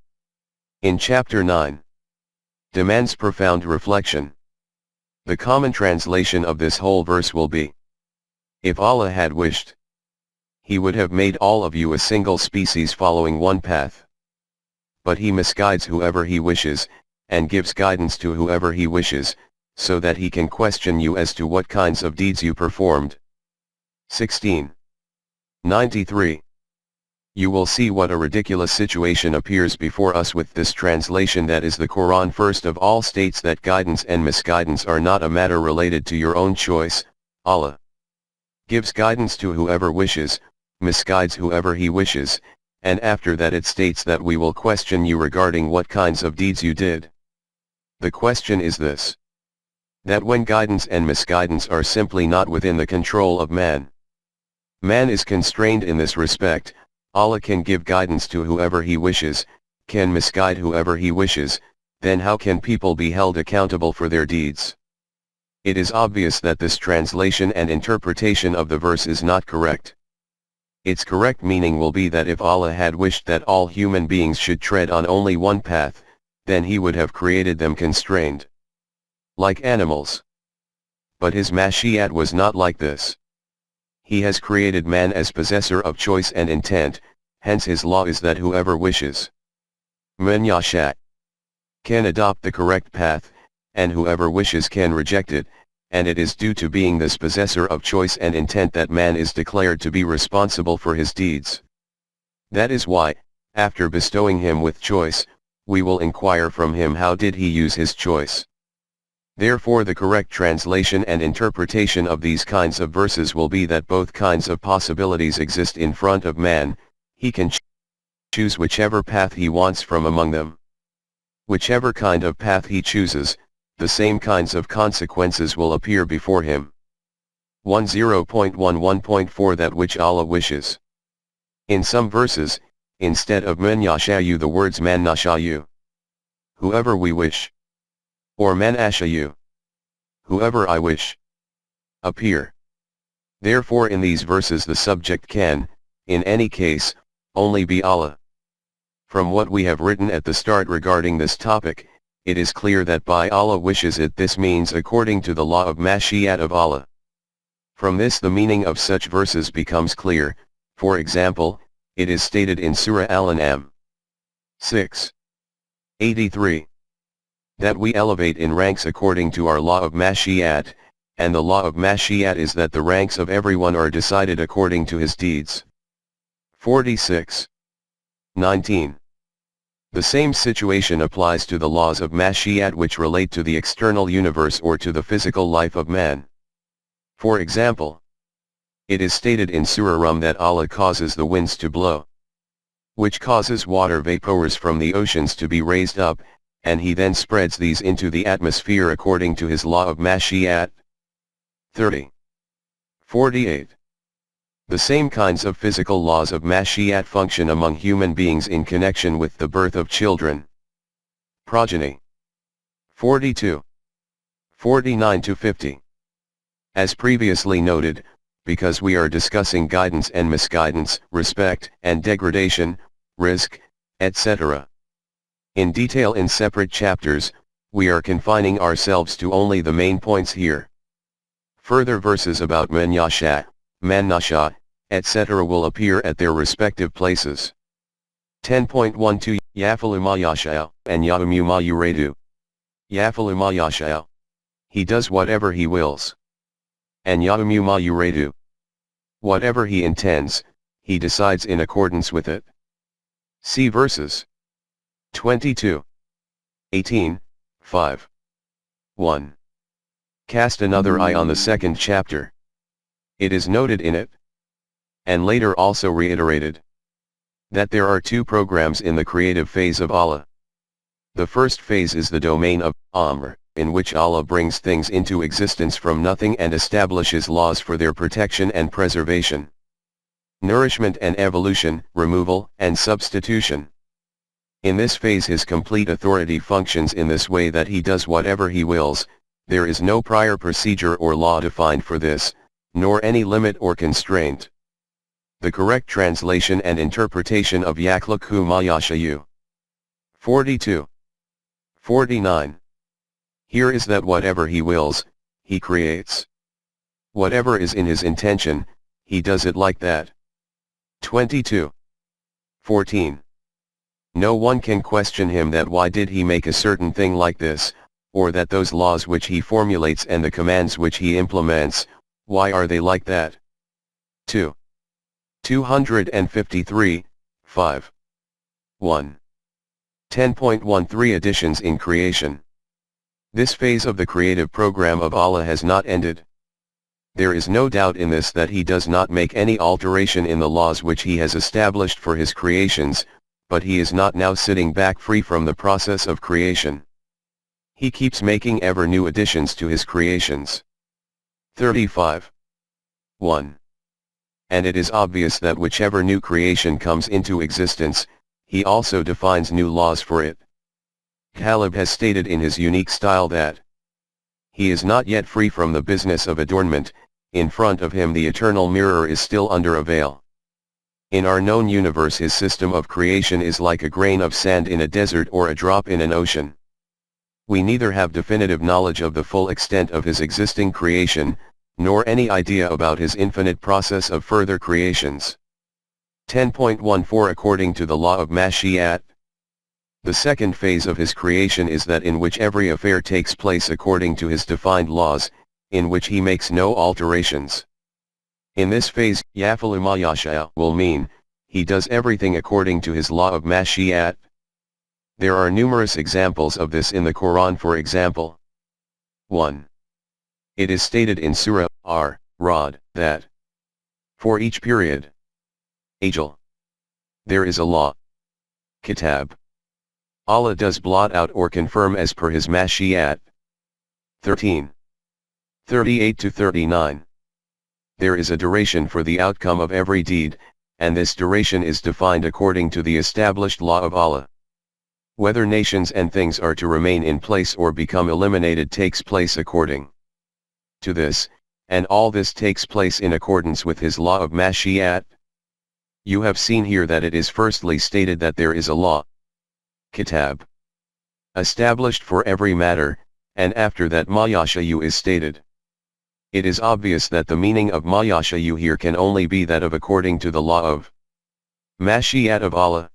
in chapter 9 demands profound reflection. The common translation of this whole verse will be, if Allah had wished, He would have made all of you a single species following one path. But He misguides whoever He wishes, and gives guidance to whoever He wishes, so that He can question you as to what kinds of deeds you performed. 1693. You will see what a ridiculous situation appears before us with this translation, that is, the Quran first of all states that guidance and misguidance are not a matter related to your own choice. Allah gives guidance to whoever wishes, misguides whoever He wishes, and after that it states that we will question you regarding what kinds of deeds you did. The question is this: that when guidance and misguidance are simply not within the control of man. Man is constrained in this respect. Allah can give guidance to whoever He wishes, can misguide whoever He wishes, then how can people be held accountable for their deeds? It is obvious that this translation and interpretation of the verse is not correct. Its correct meaning will be that if Allah had wished that all human beings should tread on only one path, then He would have created them constrained, like animals. But His mashiat was not like this. He has created man as possessor of choice and intent, hence His law is that whoever wishes, man yasha, can adopt the correct path, and whoever wishes can reject it, and it is due to being this possessor of choice and intent that man is declared to be responsible for his deeds. That is why, after bestowing him with choice, we will inquire from him how did he use his choice. Therefore the correct translation and interpretation of these kinds of verses will be that both kinds of possibilities exist in front of man. He can choose whichever path he wants from among them. Whichever kind of path he chooses, the same kinds of consequences will appear before him. 10.11.4 That which Allah wishes. In some verses, instead of man yashayu, the words man nashayu, whoever we wish, or man ashayu, whoever I wish, appear. Therefore in these verses the subject can, in any case, only be Allah. From what we have written at the start regarding this topic, it is clear that by Allah wishes it, this means according to the law of mashiat of Allah. From this the meaning of such verses becomes clear. For example, it is stated in Surah Al-An'am 6:83. That we elevate in ranks according to our law of mashiat, and the law of mashiat is that the ranks of everyone are decided according to his deeds. 46:19. The same situation applies to the laws of mashiat which relate to the external universe or to the physical life of man. For example, it is stated in Surah Rum that Allah causes the winds to blow, which causes water vapors from the oceans to be raised up, and He then spreads these into the atmosphere according to His law of mashiat. 30:48. The same kinds of physical laws of mashiat function among human beings in connection with the birth of children, progeny. 42:49-50. As previously noted, because we are discussing guidance and misguidance, respect and degradation, risk, etc. in detail in separate chapters, we are confining ourselves to only the main points here. Further verses about man yasha, man nasha, etc. will appear at their respective places. 10.12 Yafalu ma yasha, and Ya'umu ma yuradu. Yafalu ma yasha. He does whatever he wills. And Ya'umu ma yuradu. Whatever he intends, he decides in accordance with it. See verses 22:18, 5. 1. Cast another eye on the second chapter. It is noted in it, and later also reiterated, that there are two programs in the creative phase of Allah. The first phase is the domain of Amr, in which Allah brings things into existence from nothing and establishes laws for their protection and preservation, nourishment and evolution, removal and substitution. In this phase His complete authority functions in this way that He does whatever He wills, There is no prior procedure or law defined for this, nor any limit or constraint. The correct translation and interpretation of Yakhluqhu ma yasha'u. 42. 49. Here is that whatever he wills, he creates. Whatever is in his intention, he does it like that. 22. 14. No one can question him that why did he make a certain thing like this, or that those laws which he formulates and the commands which he implements, why are they like that? 2. 253, 5. 1. 10.13 Additions in creation. This phase of the creative program of Allah has not ended. There is no doubt in this that he does not make any alteration in the laws which he has established for his creations, but he is not now sitting back free from the process of creation. He keeps making ever new additions to his creations. 35. 1. And it is obvious that whichever new creation comes into existence, he also defines new laws for it. Kalib has stated in his unique style that he is not yet free from the business of adornment. In front of him the eternal mirror is still under a veil. In our known universe his system of creation is like a grain of sand in a desert or a drop in an ocean. We neither have definitive knowledge of the full extent of his existing creation, nor any idea about his infinite process of further creations. 10.14 According to the law of Mashi'at, the second phase of his creation is that in which every affair takes place according to his defined laws, in which he makes no alterations. In this phase, Yafalu ma yasha will mean, he does everything according to his law of Mashi'at. There are numerous examples of this in the Quran. For example, 1. It is stated in Surah Ar-Ra'd that for each period, Ajal, there is a law, Kitab. Allah does blot out or confirm as per his Mashi'at. 13. 38-39. There is a duration for the outcome of every deed, and this duration is defined according to the established law of Allah. Whether nations and things are to remain in place or become eliminated takes place according to this, and all this takes place in accordance with his law of Mashi'at. You have seen here that it is firstly stated that there is a law, Kitab, established for every matter, and after that ma yasha'u is stated. It is obvious that the meaning of ma yasha'u here can only be that of according to the law of Mashi'at of Allah.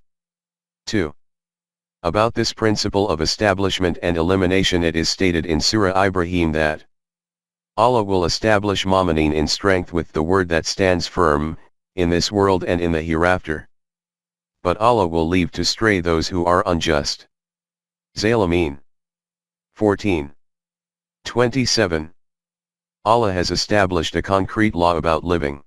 2. About this principle of establishment and elimination it is stated in Surah Ibrahim that Allah will establish mu'minin in strength with the word that stands firm, in this world and in the hereafter. But Allah will leave to stray those who are unjust. Zalimin. 14. 27. Allah has established a concrete law about living.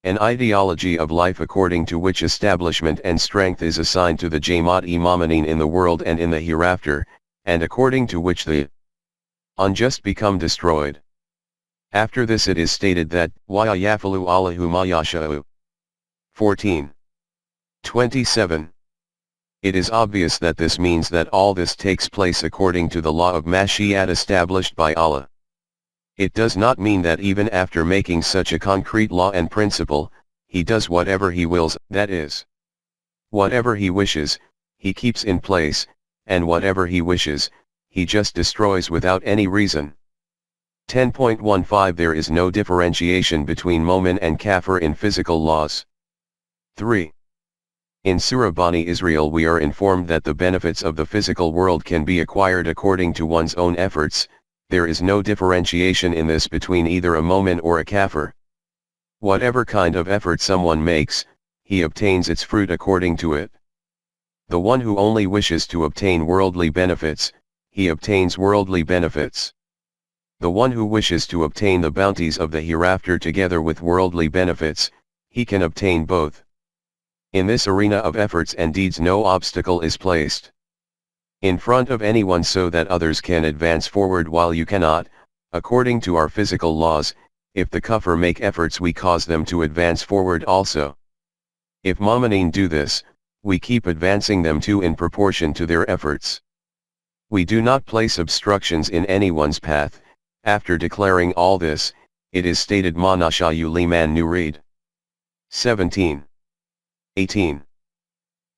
An ideology of life according to which establishment and strength is assigned to the Jamaat-e Mu'minin in the world and in the hereafter, and according to which the unjust become destroyed. After this it is stated that, wa yafalu Allahu ma yasha'u. 14. 27. It is obvious that this means that all this takes place according to the law of Mashi'at established by Allah. It does not mean that even after making such a concrete law and principle, he does whatever he wills, that is, whatever he wishes, he keeps in place, and whatever he wishes, he just destroys without any reason. 10.15 There is no differentiation between Momin and Kafir in physical laws. 3. In Surah Bani Israel we are informed that the benefits of the physical world can be acquired according to one's own efforts. There is no differentiation in this between either a Momin or a Kafir. Whatever kind of effort someone makes, he obtains its fruit according to it. The one who only wishes to obtain worldly benefits, he obtains worldly benefits. The one who wishes to obtain the bounties of the hereafter together with worldly benefits, he can obtain both. In this arena of efforts and deeds no obstacle is placed in front of anyone so that others can advance forward while you cannot. According to our physical laws, if the kuffar make efforts we cause them to advance forward also. If mu'minin do this, we keep advancing them too in proportion to their efforts. We do not place obstructions in anyone's path. After declaring all this, it is stated Ma nasha'u liman nurid. 17. 18.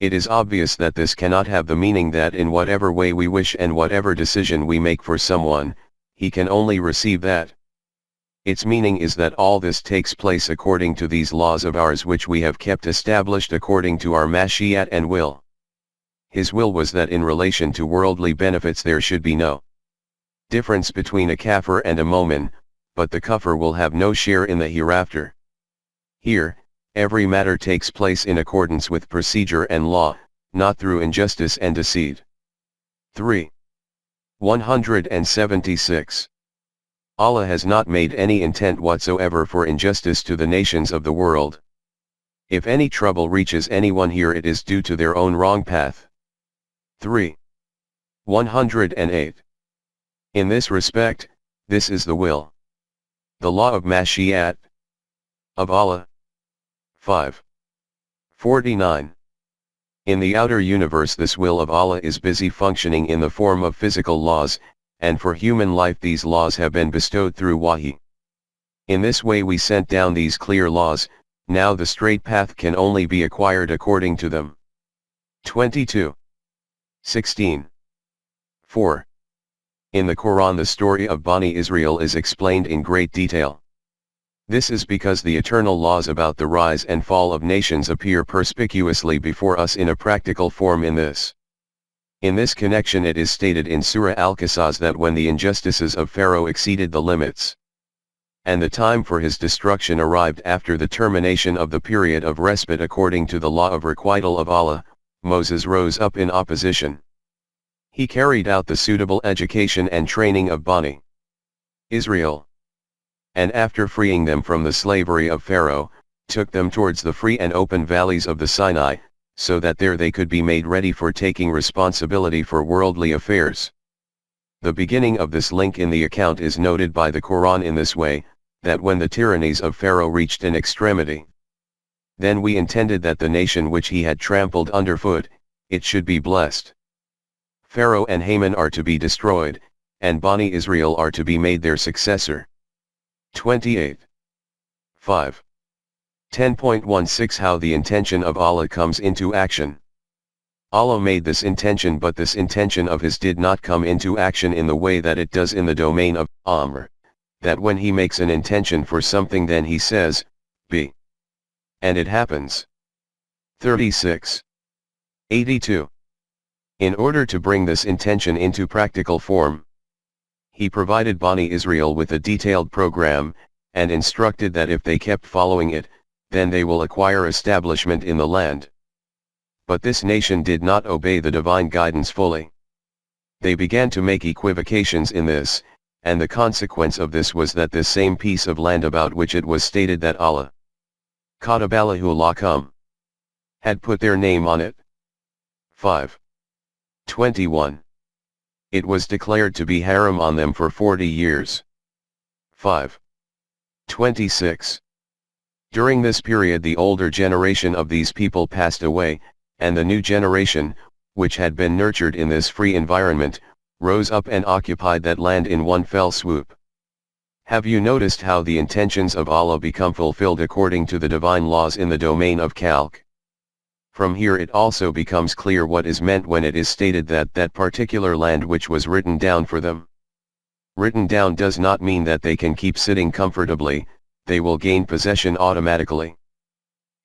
It is obvious that this cannot have the meaning that in whatever way we wish and whatever decision we make for someone, he can only receive that. Its meaning is that all this takes place according to these laws of ours which we have kept established according to our mashiat and will. His will was that in relation to worldly benefits there should be no difference between a kafir and a mu'min, but the kafir will have no share in the hereafter. Here, every matter takes place in accordance with procedure and law, not through injustice and deceit. 3. 176. Allah has not made any intent whatsoever for injustice to the nations of the world. If any trouble reaches anyone here, it is due to their own wrong path. 3. 108. In this respect, this is the will, the law of Mashiat of Allah. 5. 49. In the outer universe this will of Allah is busy functioning in the form of physical laws, and for human life these laws have been bestowed through wahi. In this way we sent down these clear laws, now the straight path can only be acquired according to them. 22. 16. 4. In the Quran the story of Bani Israel is explained in great detail. This is because the eternal laws about the rise and fall of nations appear perspicuously before us in a practical form in this. In this connection it is stated in Surah Al-Qasas that when the injustices of Pharaoh exceeded the limits, and the time for his destruction arrived after the termination of the period of respite according to the law of requital of Allah, Moses rose up in opposition. He carried out the suitable education and training of Bani Israel, and after freeing them from the slavery of Pharaoh, took them towards the free and open valleys of the Sinai, so that there they could be made ready for taking responsibility for worldly affairs. The beginning of this link in the account is noted by the Quran in this way, that when the tyrannies of Pharaoh reached an extremity, then we intended that the nation which he had trampled underfoot, it should be blessed. Pharaoh and Haman are to be destroyed, and Bani Israel are to be made their successor. 28. 5. 10.16 How the intention of Allah comes into action. Allah made this intention, but this intention of His did not come into action in the way that it does in the domain of Amr, that when He makes an intention for something then He says, be, and it happens. 36. 82. In order to bring this intention into practical form, He provided Bani Israel with a detailed program, and instructed that if they kept following it, then they will acquire establishment in the land. But this nation did not obey the divine guidance fully. They began to make equivocations in this, and the consequence of this was that this same piece of land about which it was stated that Allah Katabalahu lakum had put their name on it. 5. 21. It was declared to be haram on them for 40 years. 5. 26. During this period the older generation of these people passed away, and the new generation, which had been nurtured in this free environment, rose up and occupied that land in one fell swoop. Have you noticed how the intentions of Allah become fulfilled according to the divine laws in the domain of Khalq? From here it also becomes clear what is meant when it is stated that that particular land which was written down for them. Written down does not mean that they can keep sitting comfortably, they will gain possession automatically.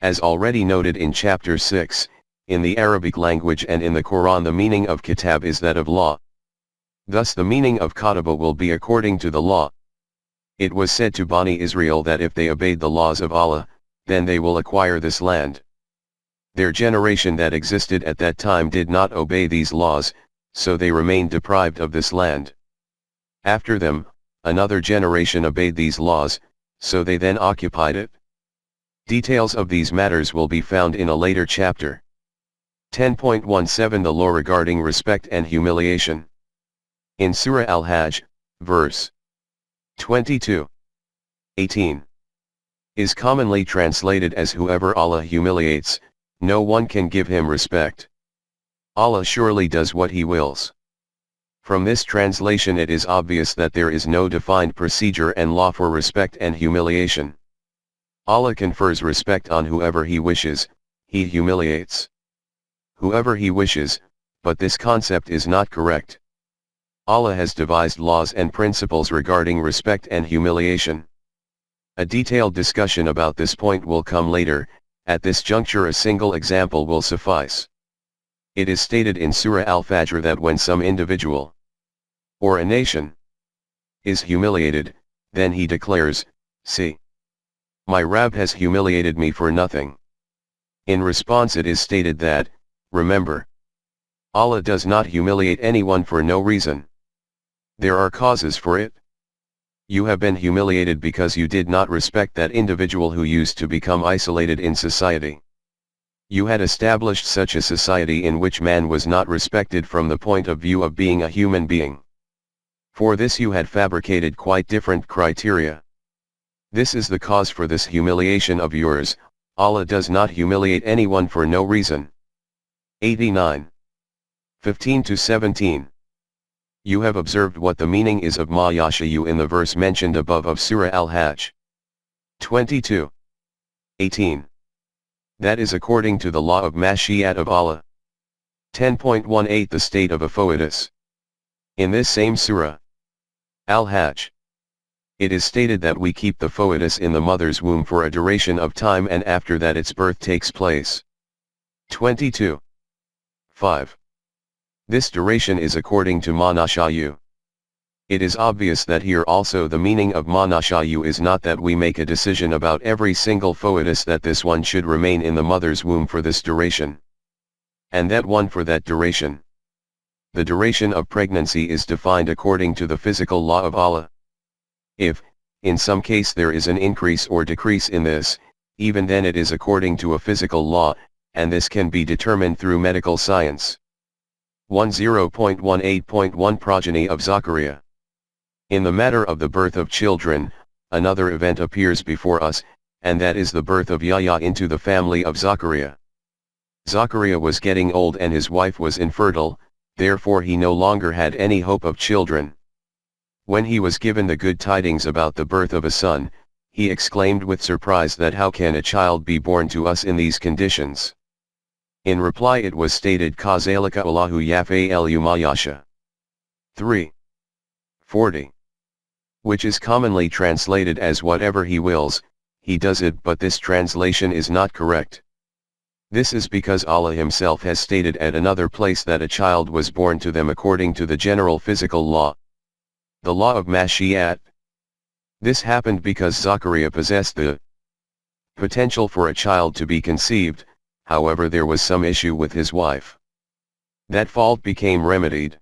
As already noted in chapter 6, in the Arabic language and in the Quran the meaning of kitab is that of law. Thus the meaning of kataba will be according to the law. It was said to Bani Israel that if they obeyed the laws of Allah, then they will acquire this land. Their generation that existed at that time did not obey these laws, so they remained deprived of this land. After them, another generation obeyed these laws, so they then occupied it. Details of these matters will be found in a later chapter. 10.17 The law regarding respect and humiliation. In Surah Al-Hajj, verse 22. 18. Is commonly translated as whoever Allah humiliates, no one can give him respect. Allah surely does what He wills. From this translation it is obvious that there is no defined procedure and law for respect and humiliation. Allah confers respect on whoever He wishes, He humiliates whoever He wishes, but this concept is not correct. Allah has devised laws and principles regarding respect and humiliation. A detailed discussion about this point will come later. At this juncture a single example will suffice. It is stated in Surah Al-Fajr that when some individual or a nation is humiliated, then he declares, "See, my Rabb has humiliated me for nothing." In response it is stated that, remember, Allah does not humiliate anyone for no reason. There are causes for it. You have been humiliated because you did not respect that individual who used to become isolated in society. You had established such a society in which man was not respected from the point of view of being a human being. For this you had fabricated quite different criteria. This is the cause for this humiliation of yours. Allah does not humiliate anyone for no reason. 89. 15-17. You have observed what the meaning is of ma yashayu in the verse mentioned above of Surah Al-Hajj. 22. 18. That is according to the law of Mashiat of Allah. 10.18 The state of a foetus. In this same surah, Al-Hajj, it is stated that we keep the foetus in the mother's womb for a duration of time and after that its birth takes place. 22. 5. This duration is according to ma nashayu. It is obvious that here also the meaning of ma nashayu is not that we make a decision about every single foetus that this one should remain in the mother's womb for this duration, and that one for that duration. The duration of pregnancy is defined according to the physical law of Allah. If, in some case there is an increase or decrease in this, even then it is according to a physical law, and this can be determined through medical science. 10.18.1 Progeny of Zachariah. In the matter of the birth of children, another event appears before us, and that is the birth of Yahya into the family of Zachariah. Zachariah was getting old and his wife was infertile, therefore he no longer had any hope of children. When he was given the good tidings about the birth of a son, he exclaimed with surprise that how can a child be born to us in these conditions? In reply it was stated Kazalika Allahu yaf'alu ma yasha. 3. 40. Which is commonly translated as whatever he wills, he does it, but this translation is not correct. This is because Allah himself has stated at another place that a child was born to them according to the general physical law, the law of Mashiat. This happened because Zachariah possessed the potential for a child to be conceived, however there was some issue with his wife. That fault became remedied.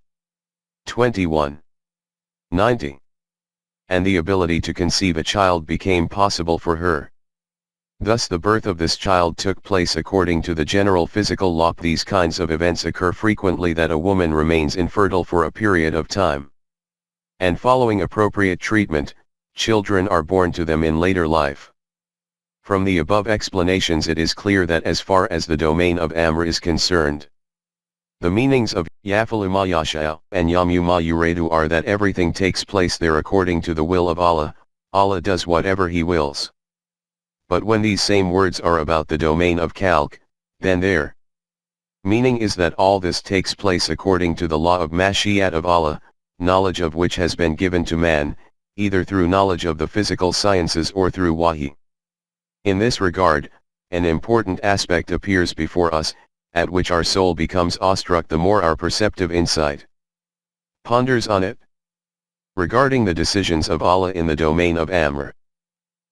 21. 90. And the ability to conceive a child became possible for her. Thus the birth of this child took place according to the general physical law. These kinds of events occur frequently, that a woman remains infertile for a period of time, and following appropriate treatment, children are born to them in later life. From the above explanations it is clear that as far as the domain of Amr is concerned, the meanings of Yafalu ma yasha and Yamu ma yuradu are that everything takes place there according to the will of Allah. Allah does whatever He wills. But when these same words are about the domain of Khalq, then their meaning is that all this takes place according to the law of Mashiat of Allah, knowledge of which has been given to man, either through knowledge of the physical sciences or through Wahi. In this regard, an important aspect appears before us, at which our soul becomes awestruck the more our perceptive insight ponders on it. Regarding the decisions of Allah in the domain of Amr,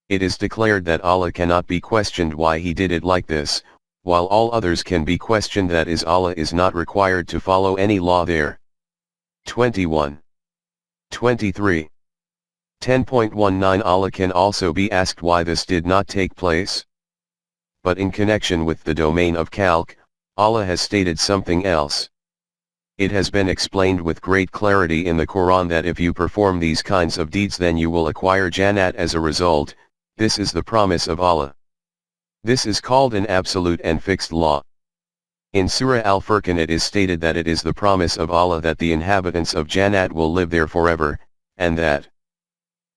it is declared that Allah cannot be questioned why He did it like this, while all others can be questioned, that is, Allah is not required to follow any law there. 21. 23. 10.19 Allah can also be asked why this did not take place. But in connection with the domain of Khalq, Allah has stated something else. It has been explained with great clarity in the Quran that if you perform these kinds of deeds then you will acquire Jannat as a result. This is the promise of Allah. This is called an absolute and fixed law. In Surah Al-Furqan it is stated that it is the promise of Allah that the inhabitants of Jannat will live there forever, and that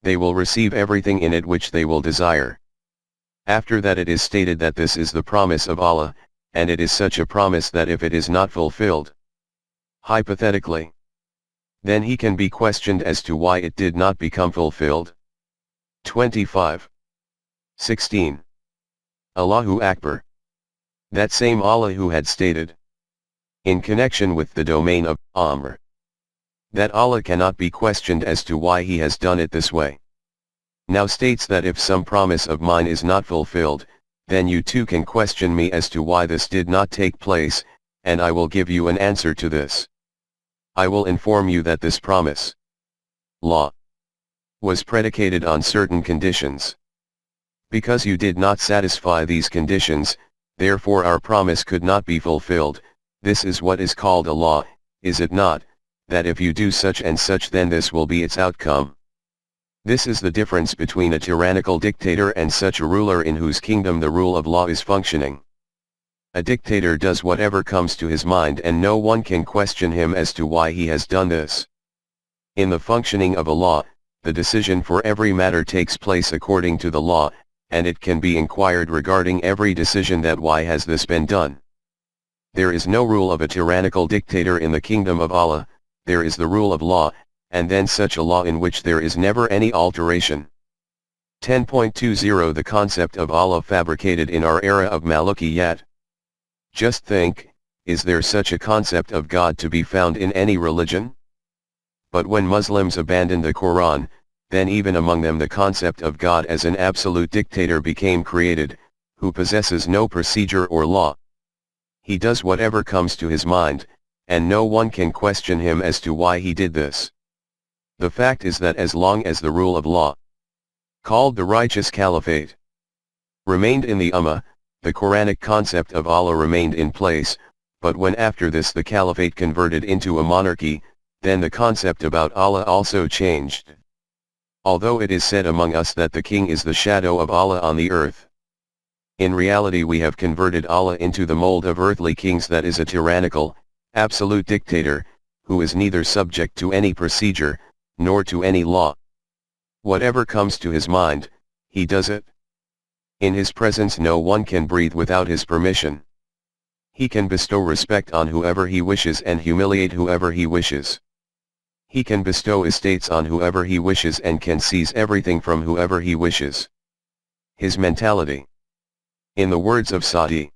they will receive everything in it which they will desire. After that it is stated that this is the promise of Allah, and it is such a promise that if it is not fulfilled, hypothetically, then he can be questioned as to why it did not become fulfilled. 25. 16. Allahu Akbar. That same Allah who had stated, in connection with the domain of Amr, that Allah cannot be questioned as to why he has done it this way, now states that if some promise of mine is not fulfilled, then you too can question me as to why this did not take place, and I will give you an answer to this. I will inform you that this promise, law, was predicated on certain conditions. Because you did not satisfy these conditions, therefore our promise could not be fulfilled. This is what is called a law, is it not, that if you do such and such then this will be its outcome. This is the difference between a tyrannical dictator and such a ruler in whose kingdom the rule of law is functioning. A dictator does whatever comes to his mind and no one can question him as to why he has done this. In the functioning of a law, the decision for every matter takes place according to the law, and it can be inquired regarding every decision that why has this been done. There is no rule of a tyrannical dictator in the kingdom of Allah, there is the rule of law, and then such a law in which there is never any alteration. 10.20 The concept of Allah fabricated in our era of Malikiyat. Just think, is there such a concept of God to be found in any religion? But when Muslims abandoned the Quran, then even among them the concept of God as an absolute dictator became created, who possesses no procedure or law. He does whatever comes to his mind, and no one can question him as to why he did this. The fact is that as long as the rule of law, called the righteous caliphate, remained in the Ummah, the Quranic concept of Allah remained in place, but when after this the caliphate converted into a monarchy, then the concept about Allah also changed. Although it is said among us that the king is the shadow of Allah on the earth, in reality we have converted Allah into the mold of earthly kings, that is a tyrannical, absolute dictator, who is neither subject to any procedure, nor to any law. Whatever comes to his mind, he does it. In his presence no one can breathe without his permission. He can bestow respect on whoever he wishes and humiliate whoever he wishes. He can bestow estates on whoever he wishes and can seize everything from whoever he wishes. His mentality, in the words of Sa'di,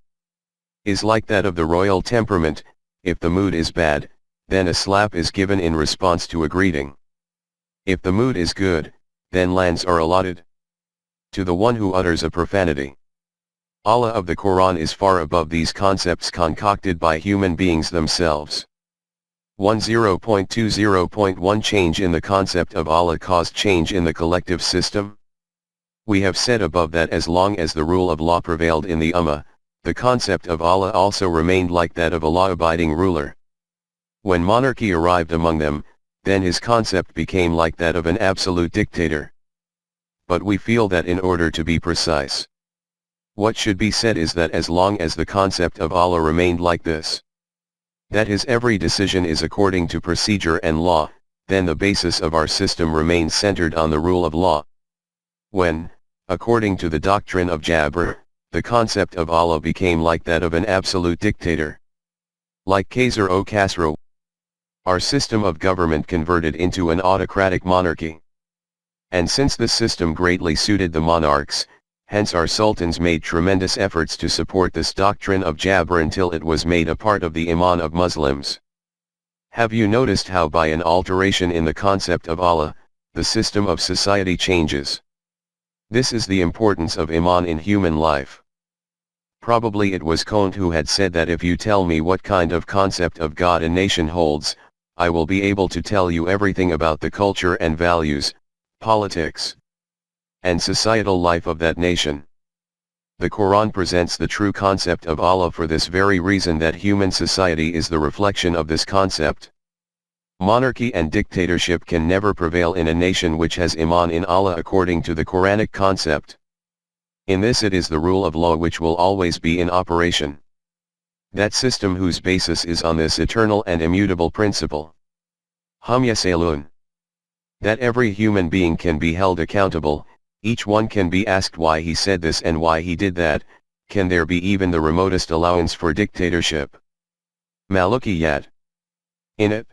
is like that of the royal temperament. If the mood is bad, then a slap is given in response to a greeting. If the mood is good, then lands are allotted to the one who utters a profanity. Allah of the Quran is far above these concepts concocted by human beings themselves. 10.20.1 Change in the concept of Allah caused change in the collective system. We have said above that as long as the rule of law prevailed in the Ummah, the concept of Allah also remained like that of a law-abiding ruler. When monarchy arrived among them, then his concept became like that of an absolute dictator. But we feel that in order to be precise, what should be said is that as long as the concept of Allah remained like this, that his every decision is according to procedure and law, then the basis of our system remains centered on the rule of law. When, according to the doctrine of Jabr, the concept of Allah became like that of an absolute dictator, like Qasr o Kasra, our system of government converted into an autocratic monarchy. And since this system greatly suited the monarchs, hence our sultans made tremendous efforts to support this doctrine of Jabr until it was made a part of the Iman of Muslims. Have you noticed how by an alteration in the concept of Allah, the system of society changes? This is the importance of Iman in human life. Probably it was Kant who had said that if you tell me what kind of concept of God a nation holds, I will be able to tell you everything about the culture and values, politics, and societal life of that nation. The Quran presents the true concept of Allah for this very reason, that human society is the reflection of this concept. Monarchy and dictatorship can never prevail in a nation which has Iman in Allah according to the Quranic concept. In this it is the rule of law which will always be in operation. That system whose basis is on this eternal and immutable principle. Hum yasalun. That every human being can be held accountable, each one can be asked why he said this and why he did that, can there be even the remotest allowance for dictatorship? Malukiyat. In it.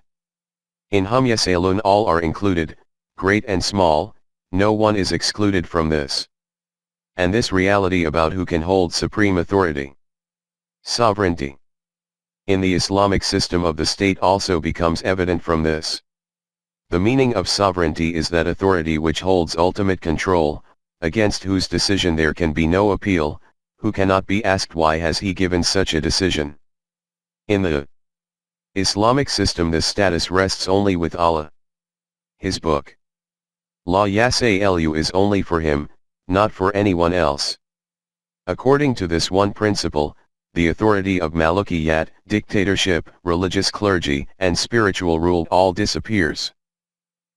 In hum yasalun all are included, great and small, no one is excluded from this. And this reality about who can hold supreme authority. Sovereignty. In the Islamic system of the state also becomes evident from this. The meaning of sovereignty is that authority which holds ultimate control, against whose decision there can be no appeal, who cannot be asked why has he given such a decision. In the Islamic system this status rests only with Allah. His book. La Yasalu is only for him, not for anyone else. According to this one principle, the authority of Malukiyat, dictatorship, religious clergy, and spiritual rule all disappears.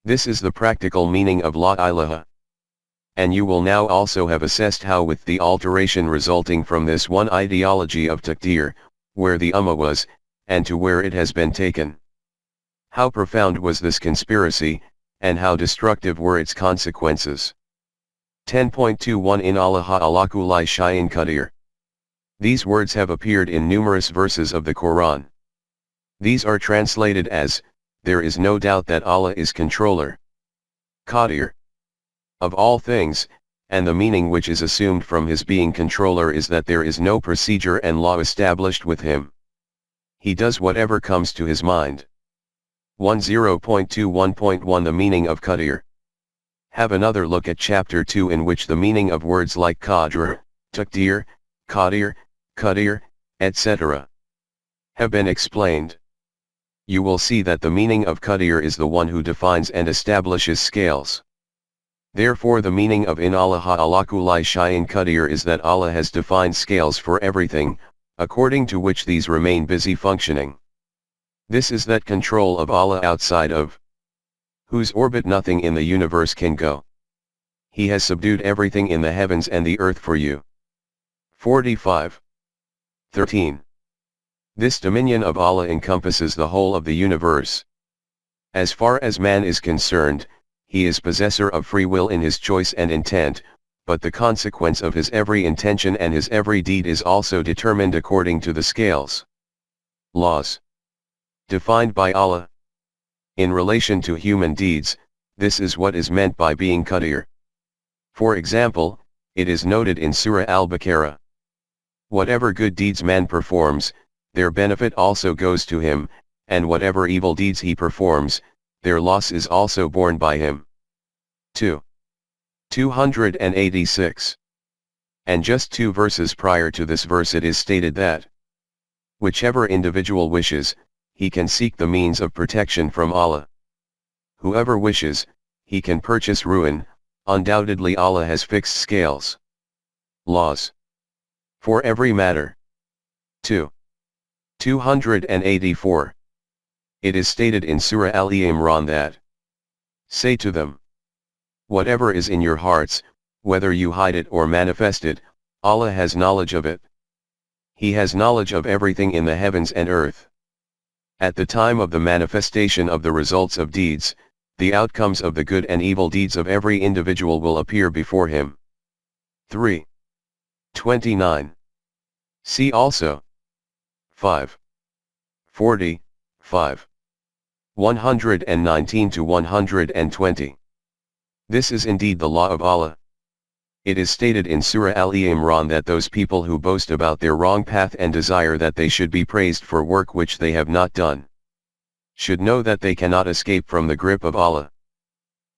This is the practical meaning of La ilaha. And you will now also have assessed how with the alteration resulting from this one ideology of Taqdeer, where the Ummah was, and to where it has been taken. How profound was this conspiracy, and how destructive were its consequences. 10.21 In Allah ala kulli shay'in qadir. These words have appeared in numerous verses of the Quran. These are translated as, there is no doubt that Allah is controller. Qadir. Of all things, and the meaning which is assumed from his being controller is that there is no procedure and law established with him. He does whatever comes to his mind. 10.21.1 The meaning of Qadir. Have another look at chapter 2 in which the meaning of words like Qadr, Taqdeer, Qadir, Qadir, etc. have been explained. You will see that the meaning of Qadir is the one who defines and establishes scales. Therefore the meaning of In Allah ala kulli shay'in qadir is that Allah has defined scales for everything, according to which these remain busy functioning. This is that control of Allah outside of whose orbit nothing in the universe can go. He has subdued everything in the heavens and the earth for you. 45.13. This dominion of Allah encompasses the whole of the universe. As far as man is concerned, he is possessor of free will in his choice and intent, but the consequence of his every intention and his every deed is also determined according to the scales. Laws. Defined by Allah. In relation to human deeds, this is what is meant by being Qadir. For example, it is noted in Surah Al-Baqarah. Whatever good deeds man performs, their benefit also goes to him, and whatever evil deeds he performs, their loss is also borne by him. 286. And just 2 verses prior to this verse it is stated that whichever individual wishes, he can seek the means of protection from Allah. Whoever wishes, he can purchase ruin, undoubtedly Allah has fixed scales. Laws. For every matter. 284. It is stated in Surah Al-Imran that, say to them, whatever is in your hearts, whether you hide it or manifest it, Allah has knowledge of it. He has knowledge of everything in the heavens and earth. At the time of the manifestation of the results of deeds, the outcomes of the good and evil deeds of every individual will appear before him. 3.29. See also 5.45. 119 to 120. This is indeed the law of Allah. It is stated in Surah Al-Imran that those people who boast about their wrong path and desire that they should be praised for work which they have not done, should know that they cannot escape from the grip of Allah.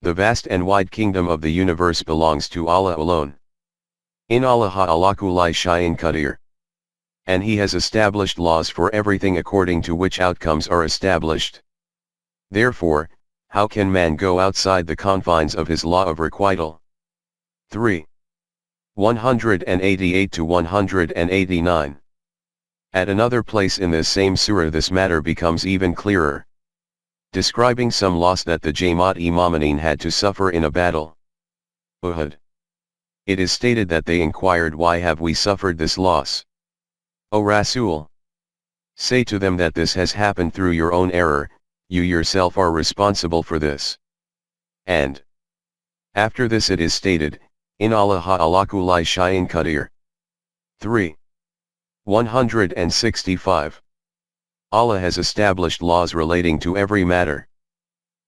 The vast and wide kingdom of the universe belongs to Allah alone. In Allah ala kulli shay'in qadir. And He has established laws for everything according to which outcomes are established. Therefore, how can man go outside the confines of his law of requital? 188 to 189. At another place in this same surah this matter becomes even clearer. Describing some loss that the Jamaat-e-Momineen had to suffer in a battle. Uhud. It is stated that they inquired, why have we suffered this loss? O Rasool! Say to them that this has happened through your own error, you yourself are responsible for this. And after this it is stated, In Allah ala kulli shay'in qadir. 3. 165. Allah has established laws relating to every matter.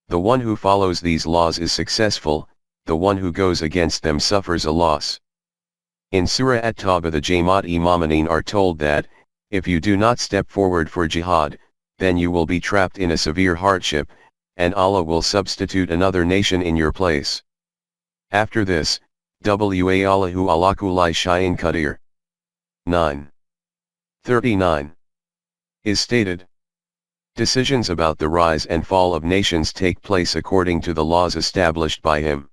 The one who follows these laws is successful, the one who goes against them suffers a loss. In Surah At-Tawbah the Jamaat-e-Mu'minin are told that, if you do not step forward for jihad, then you will be trapped in a severe hardship, and Allah will substitute another nation in your place. After this, Allahu ala kulli shay'in qadir. 9. 39. Is stated. Decisions about the rise and fall of nations take place according to the laws established by him.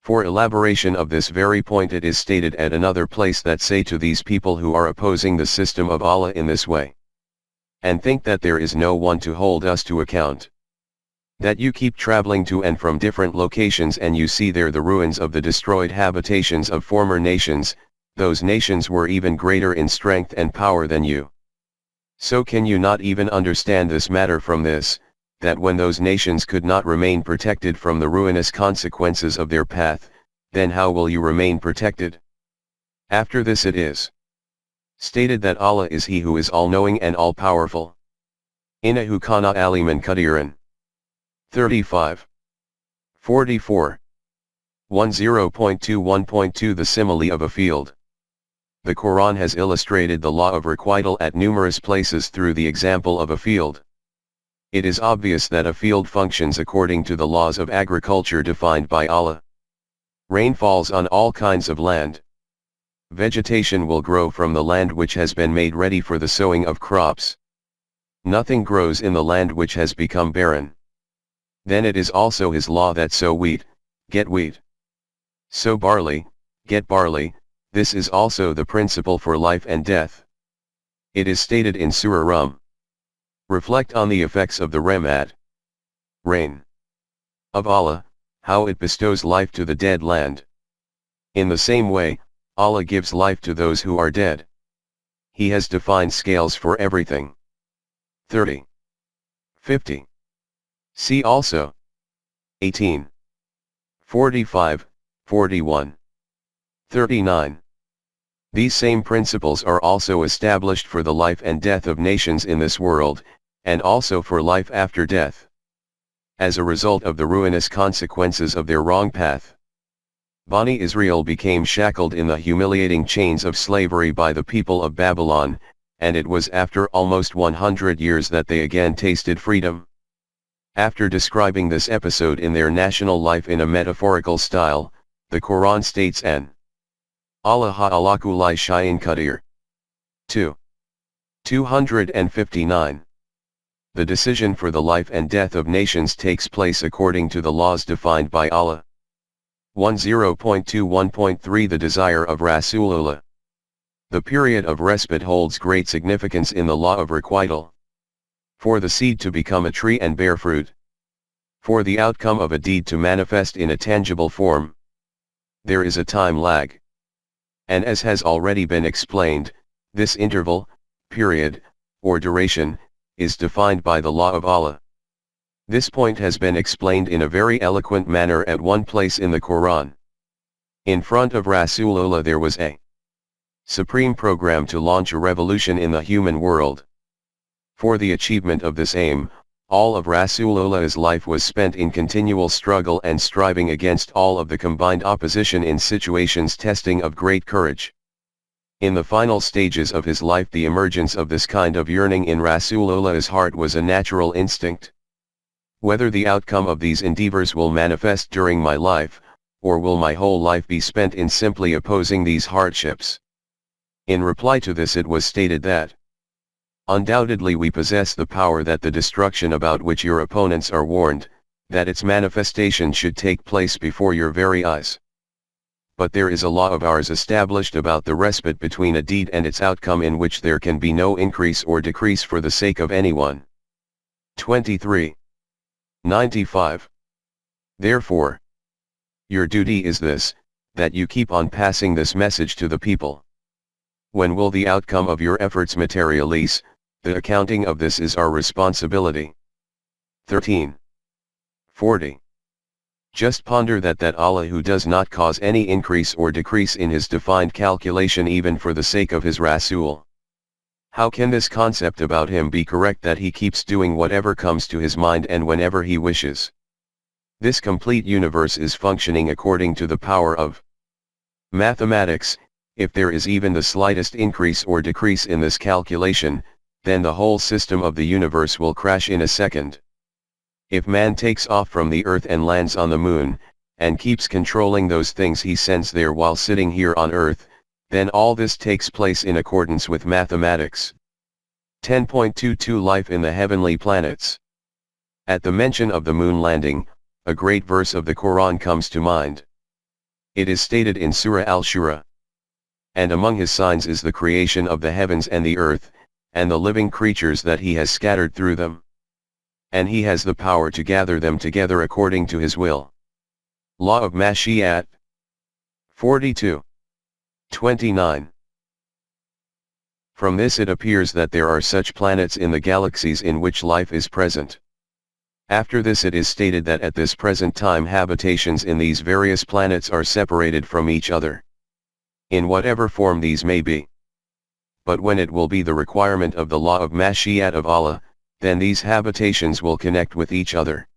For elaboration of this very point it is stated at another place that say to these people who are opposing the system of Allah in this way, and think that there is no one to hold us to account, that you keep traveling to and from different locations and you see there the ruins of the destroyed habitations of former nations, those nations were even greater in strength and power than you. So can you not even understand this matter from this, that when those nations could not remain protected from the ruinous consequences of their path, then how will you remain protected? After this it is stated that Allah is He who is all-knowing and all-powerful. Innahu kana aliman qadiran. 35. 44. 10.21.2 The simile of a field. The Quran has illustrated the law of requital at numerous places through the example of a field. It is obvious that a field functions according to the laws of agriculture defined by Allah. Rain falls on all kinds of land. Vegetation will grow from the land which has been made ready for the sowing of crops. Nothing grows in the land which has become barren. Then it is also His law that sow wheat, get wheat. Sow barley, get barley, this is also the principle for life and death. It is stated in Surah Rum. Reflect on the effects of the Rahmat, rain of Allah, how it bestows life to the dead land. In the same way, Allah gives life to those who are dead. He has defined scales for everything. 30. 50. See also 18. 45, 41. 39. These same principles are also established for the life and death of nations in this world, and also for life after death. As a result of the ruinous consequences of their wrong path, Bani Israel became shackled in the humiliating chains of slavery by the people of Babylon, and it was after almost 100 years that they again tasted freedom. After describing this episode in their national life in a metaphorical style, the Quran states an Allah ala kulli shay'in qadir. 2. 259. The decision for the life and death of nations takes place according to the laws defined by Allah. 10.21.3 The desire of Rasool. The period of respite holds great significance in the law of requital. For the seed to become a tree and bear fruit. For the outcome of a deed to manifest in a tangible form. There is a time lag. And as has already been explained, this interval, period, or duration, is defined by the law of Allah. This point has been explained in a very eloquent manner at one place in the Quran. In front of Rasulullah there was a supreme program to launch a revolution in the human world. For the achievement of this aim, all of Rasulullah's life was spent in continual struggle and striving against all of the combined opposition in situations testing of great courage. In the final stages of his life the emergence of this kind of yearning in Rasulullah's heart was a natural instinct. Whether the outcome of these endeavors will manifest during my life, or will my whole life be spent in simply opposing these hardships? In reply to this it was stated that, undoubtedly we possess the power that the destruction about which your opponents are warned, that its manifestation should take place before your very eyes. But there is a law of ours established about the respite between a deed and its outcome in which there can be no increase or decrease for the sake of anyone. 23. 95. Therefore, your duty is this, that you keep on passing this message to the people. When will the outcome of your efforts materialize? The accounting of this is our responsibility. 13. 40. Just ponder that Allah who does not cause any increase or decrease in his defined calculation even for the sake of his Rasool. How can this concept about him be correct that he keeps doing whatever comes to his mind and whenever he wishes? This complete universe is functioning according to the power of mathematics. If there is even the slightest increase or decrease in this calculation, then the whole system of the universe will crash in a second. If man takes off from the earth and lands on the moon, and keeps controlling those things he sends there while sitting here on earth, then all this takes place in accordance with mathematics. 10.22 Life in the heavenly planets. At the mention of the moon landing, a great verse of the Quran comes to mind. It is stated in Surah Al-Shura. And among his signs is the creation of the heavens and the earth, and the living creatures that he has scattered through them. And he has the power to gather them together according to his will. Law of Mashi'at. 42. 29. From this it appears that there are such planets in the galaxies in which life is present. After this it is stated that at this present time habitations in these various planets are separated from each other, in whatever form these may be. But when it will be the requirement of the law of Mashi'at of Allah, then these habitations will connect with each other.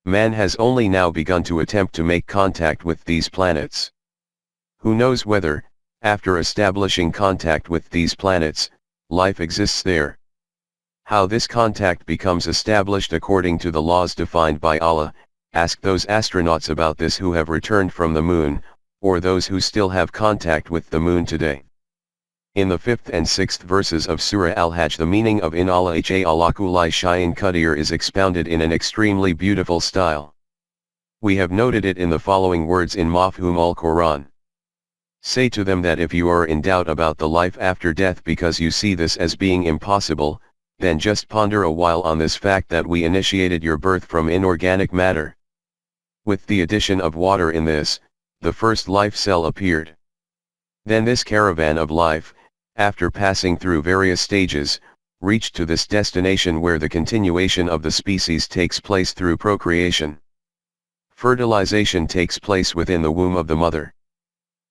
Man has only now begun to attempt to make contact with these planets. Who knows whether, after establishing contact with these planets, life exists there? How this contact becomes established according to the laws defined by Allah, ask those astronauts about this who have returned from the moon, or those who still have contact with the moon today. In the 5th and 6th verses of Surah Al-Hajj the meaning of In Allah ala kulli shay'in qadir is expounded in an extremely beautiful style. We have noted it in the following words in Mafhum al-Quran. Say to them that if you are in doubt about the life after death because you see this as being impossible, then just ponder a while on this fact that we initiated your birth from inorganic matter. With the addition of water in this, the first life cell appeared. Then this caravan of life, after passing through various stages, reached to this destination where the continuation of the species takes place through procreation. Fertilization takes place within the womb of the mother.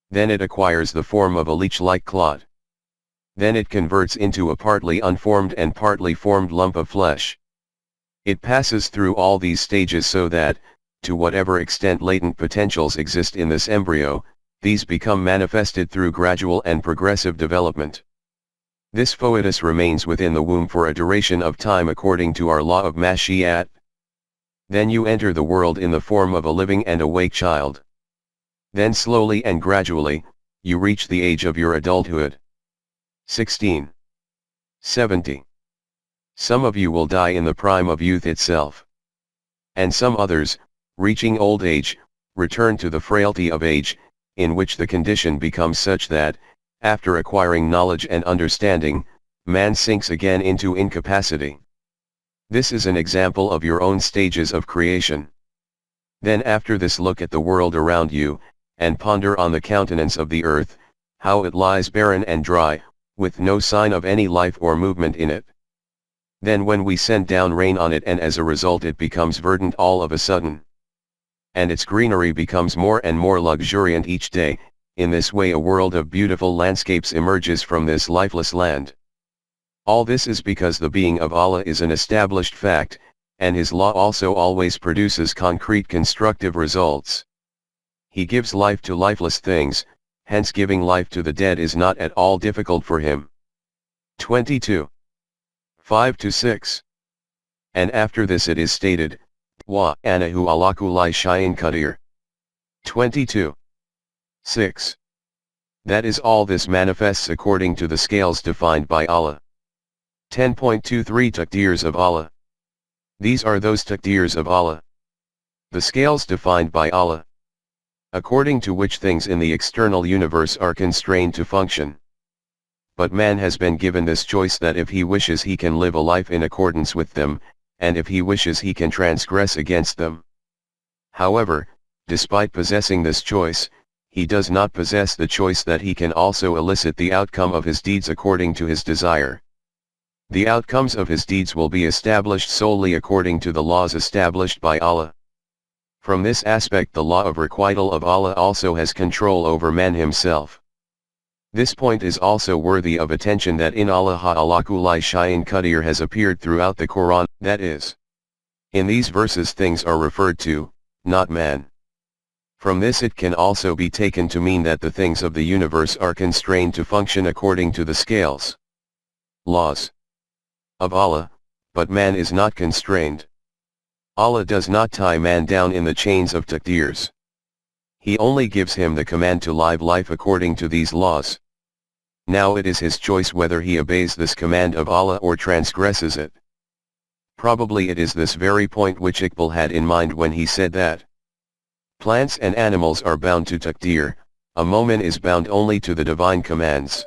Then it acquires the form of a leech-like clot. Then it converts into a partly unformed and partly formed lump of flesh. It passes through all these stages so that, to whatever extent latent potentials exist in this embryo, these become manifested through gradual and progressive development. This foetus remains within the womb for a duration of time according to our law of Mashi'at. Then you enter the world in the form of a living and awake child. Then slowly and gradually, you reach the age of your adulthood. 16. 70. Some of you will die in the prime of youth itself. And some others, reaching old age, return to the frailty of age, in which the condition becomes such that, after acquiring knowledge and understanding, man sinks again into incapacity. This is an example of your own stages of creation. Then after this look at the world around you, and ponder on the countenance of the earth, how it lies barren and dry, with no sign of any life or movement in it. Then when we send down rain on it and as a result it becomes verdant all of a sudden. And its greenery becomes more and more luxuriant each day, in this way a world of beautiful landscapes emerges from this lifeless land. All this is because the being of Allah is an established fact, and His law also always produces concrete constructive results. He gives life to lifeless things, hence giving life to the dead is not at all difficult for Him. 22. 5-6. And after this it is stated, Wa anahu ala kulli shay'in qadir. 22. 6. That is all this manifests according to the scales defined by Allah. 10.23 Taqdeers of Allah. These are those Taqdeers of Allah. The scales defined by Allah, according to which things in the external universe are constrained to function. But man has been given this choice that if he wishes he can live a life in accordance with them, and if he wishes he can transgress against them. However, despite possessing this choice, he does not possess the choice that he can also elicit the outcome of his deeds according to his desire. The outcomes of his deeds will be established solely according to the laws established by Allah. From this aspect the law of requital of Allah also has control over man himself. This point is also worthy of attention that in Allah ala kulli shay'in qadir has appeared throughout the Quran, that is, in these verses things are referred to, not man. From this it can also be taken to mean that the things of the universe are constrained to function according to the scales, laws of Allah, but man is not constrained. Allah does not tie man down in the chains of taqdeers. He only gives him the command to live life according to these laws. Now it is his choice whether he obeys this command of Allah or transgresses it. Probably it is this very point which Iqbal had in mind when he said that plants and animals are bound to taqdeer, a mu'min is bound only to the divine commands.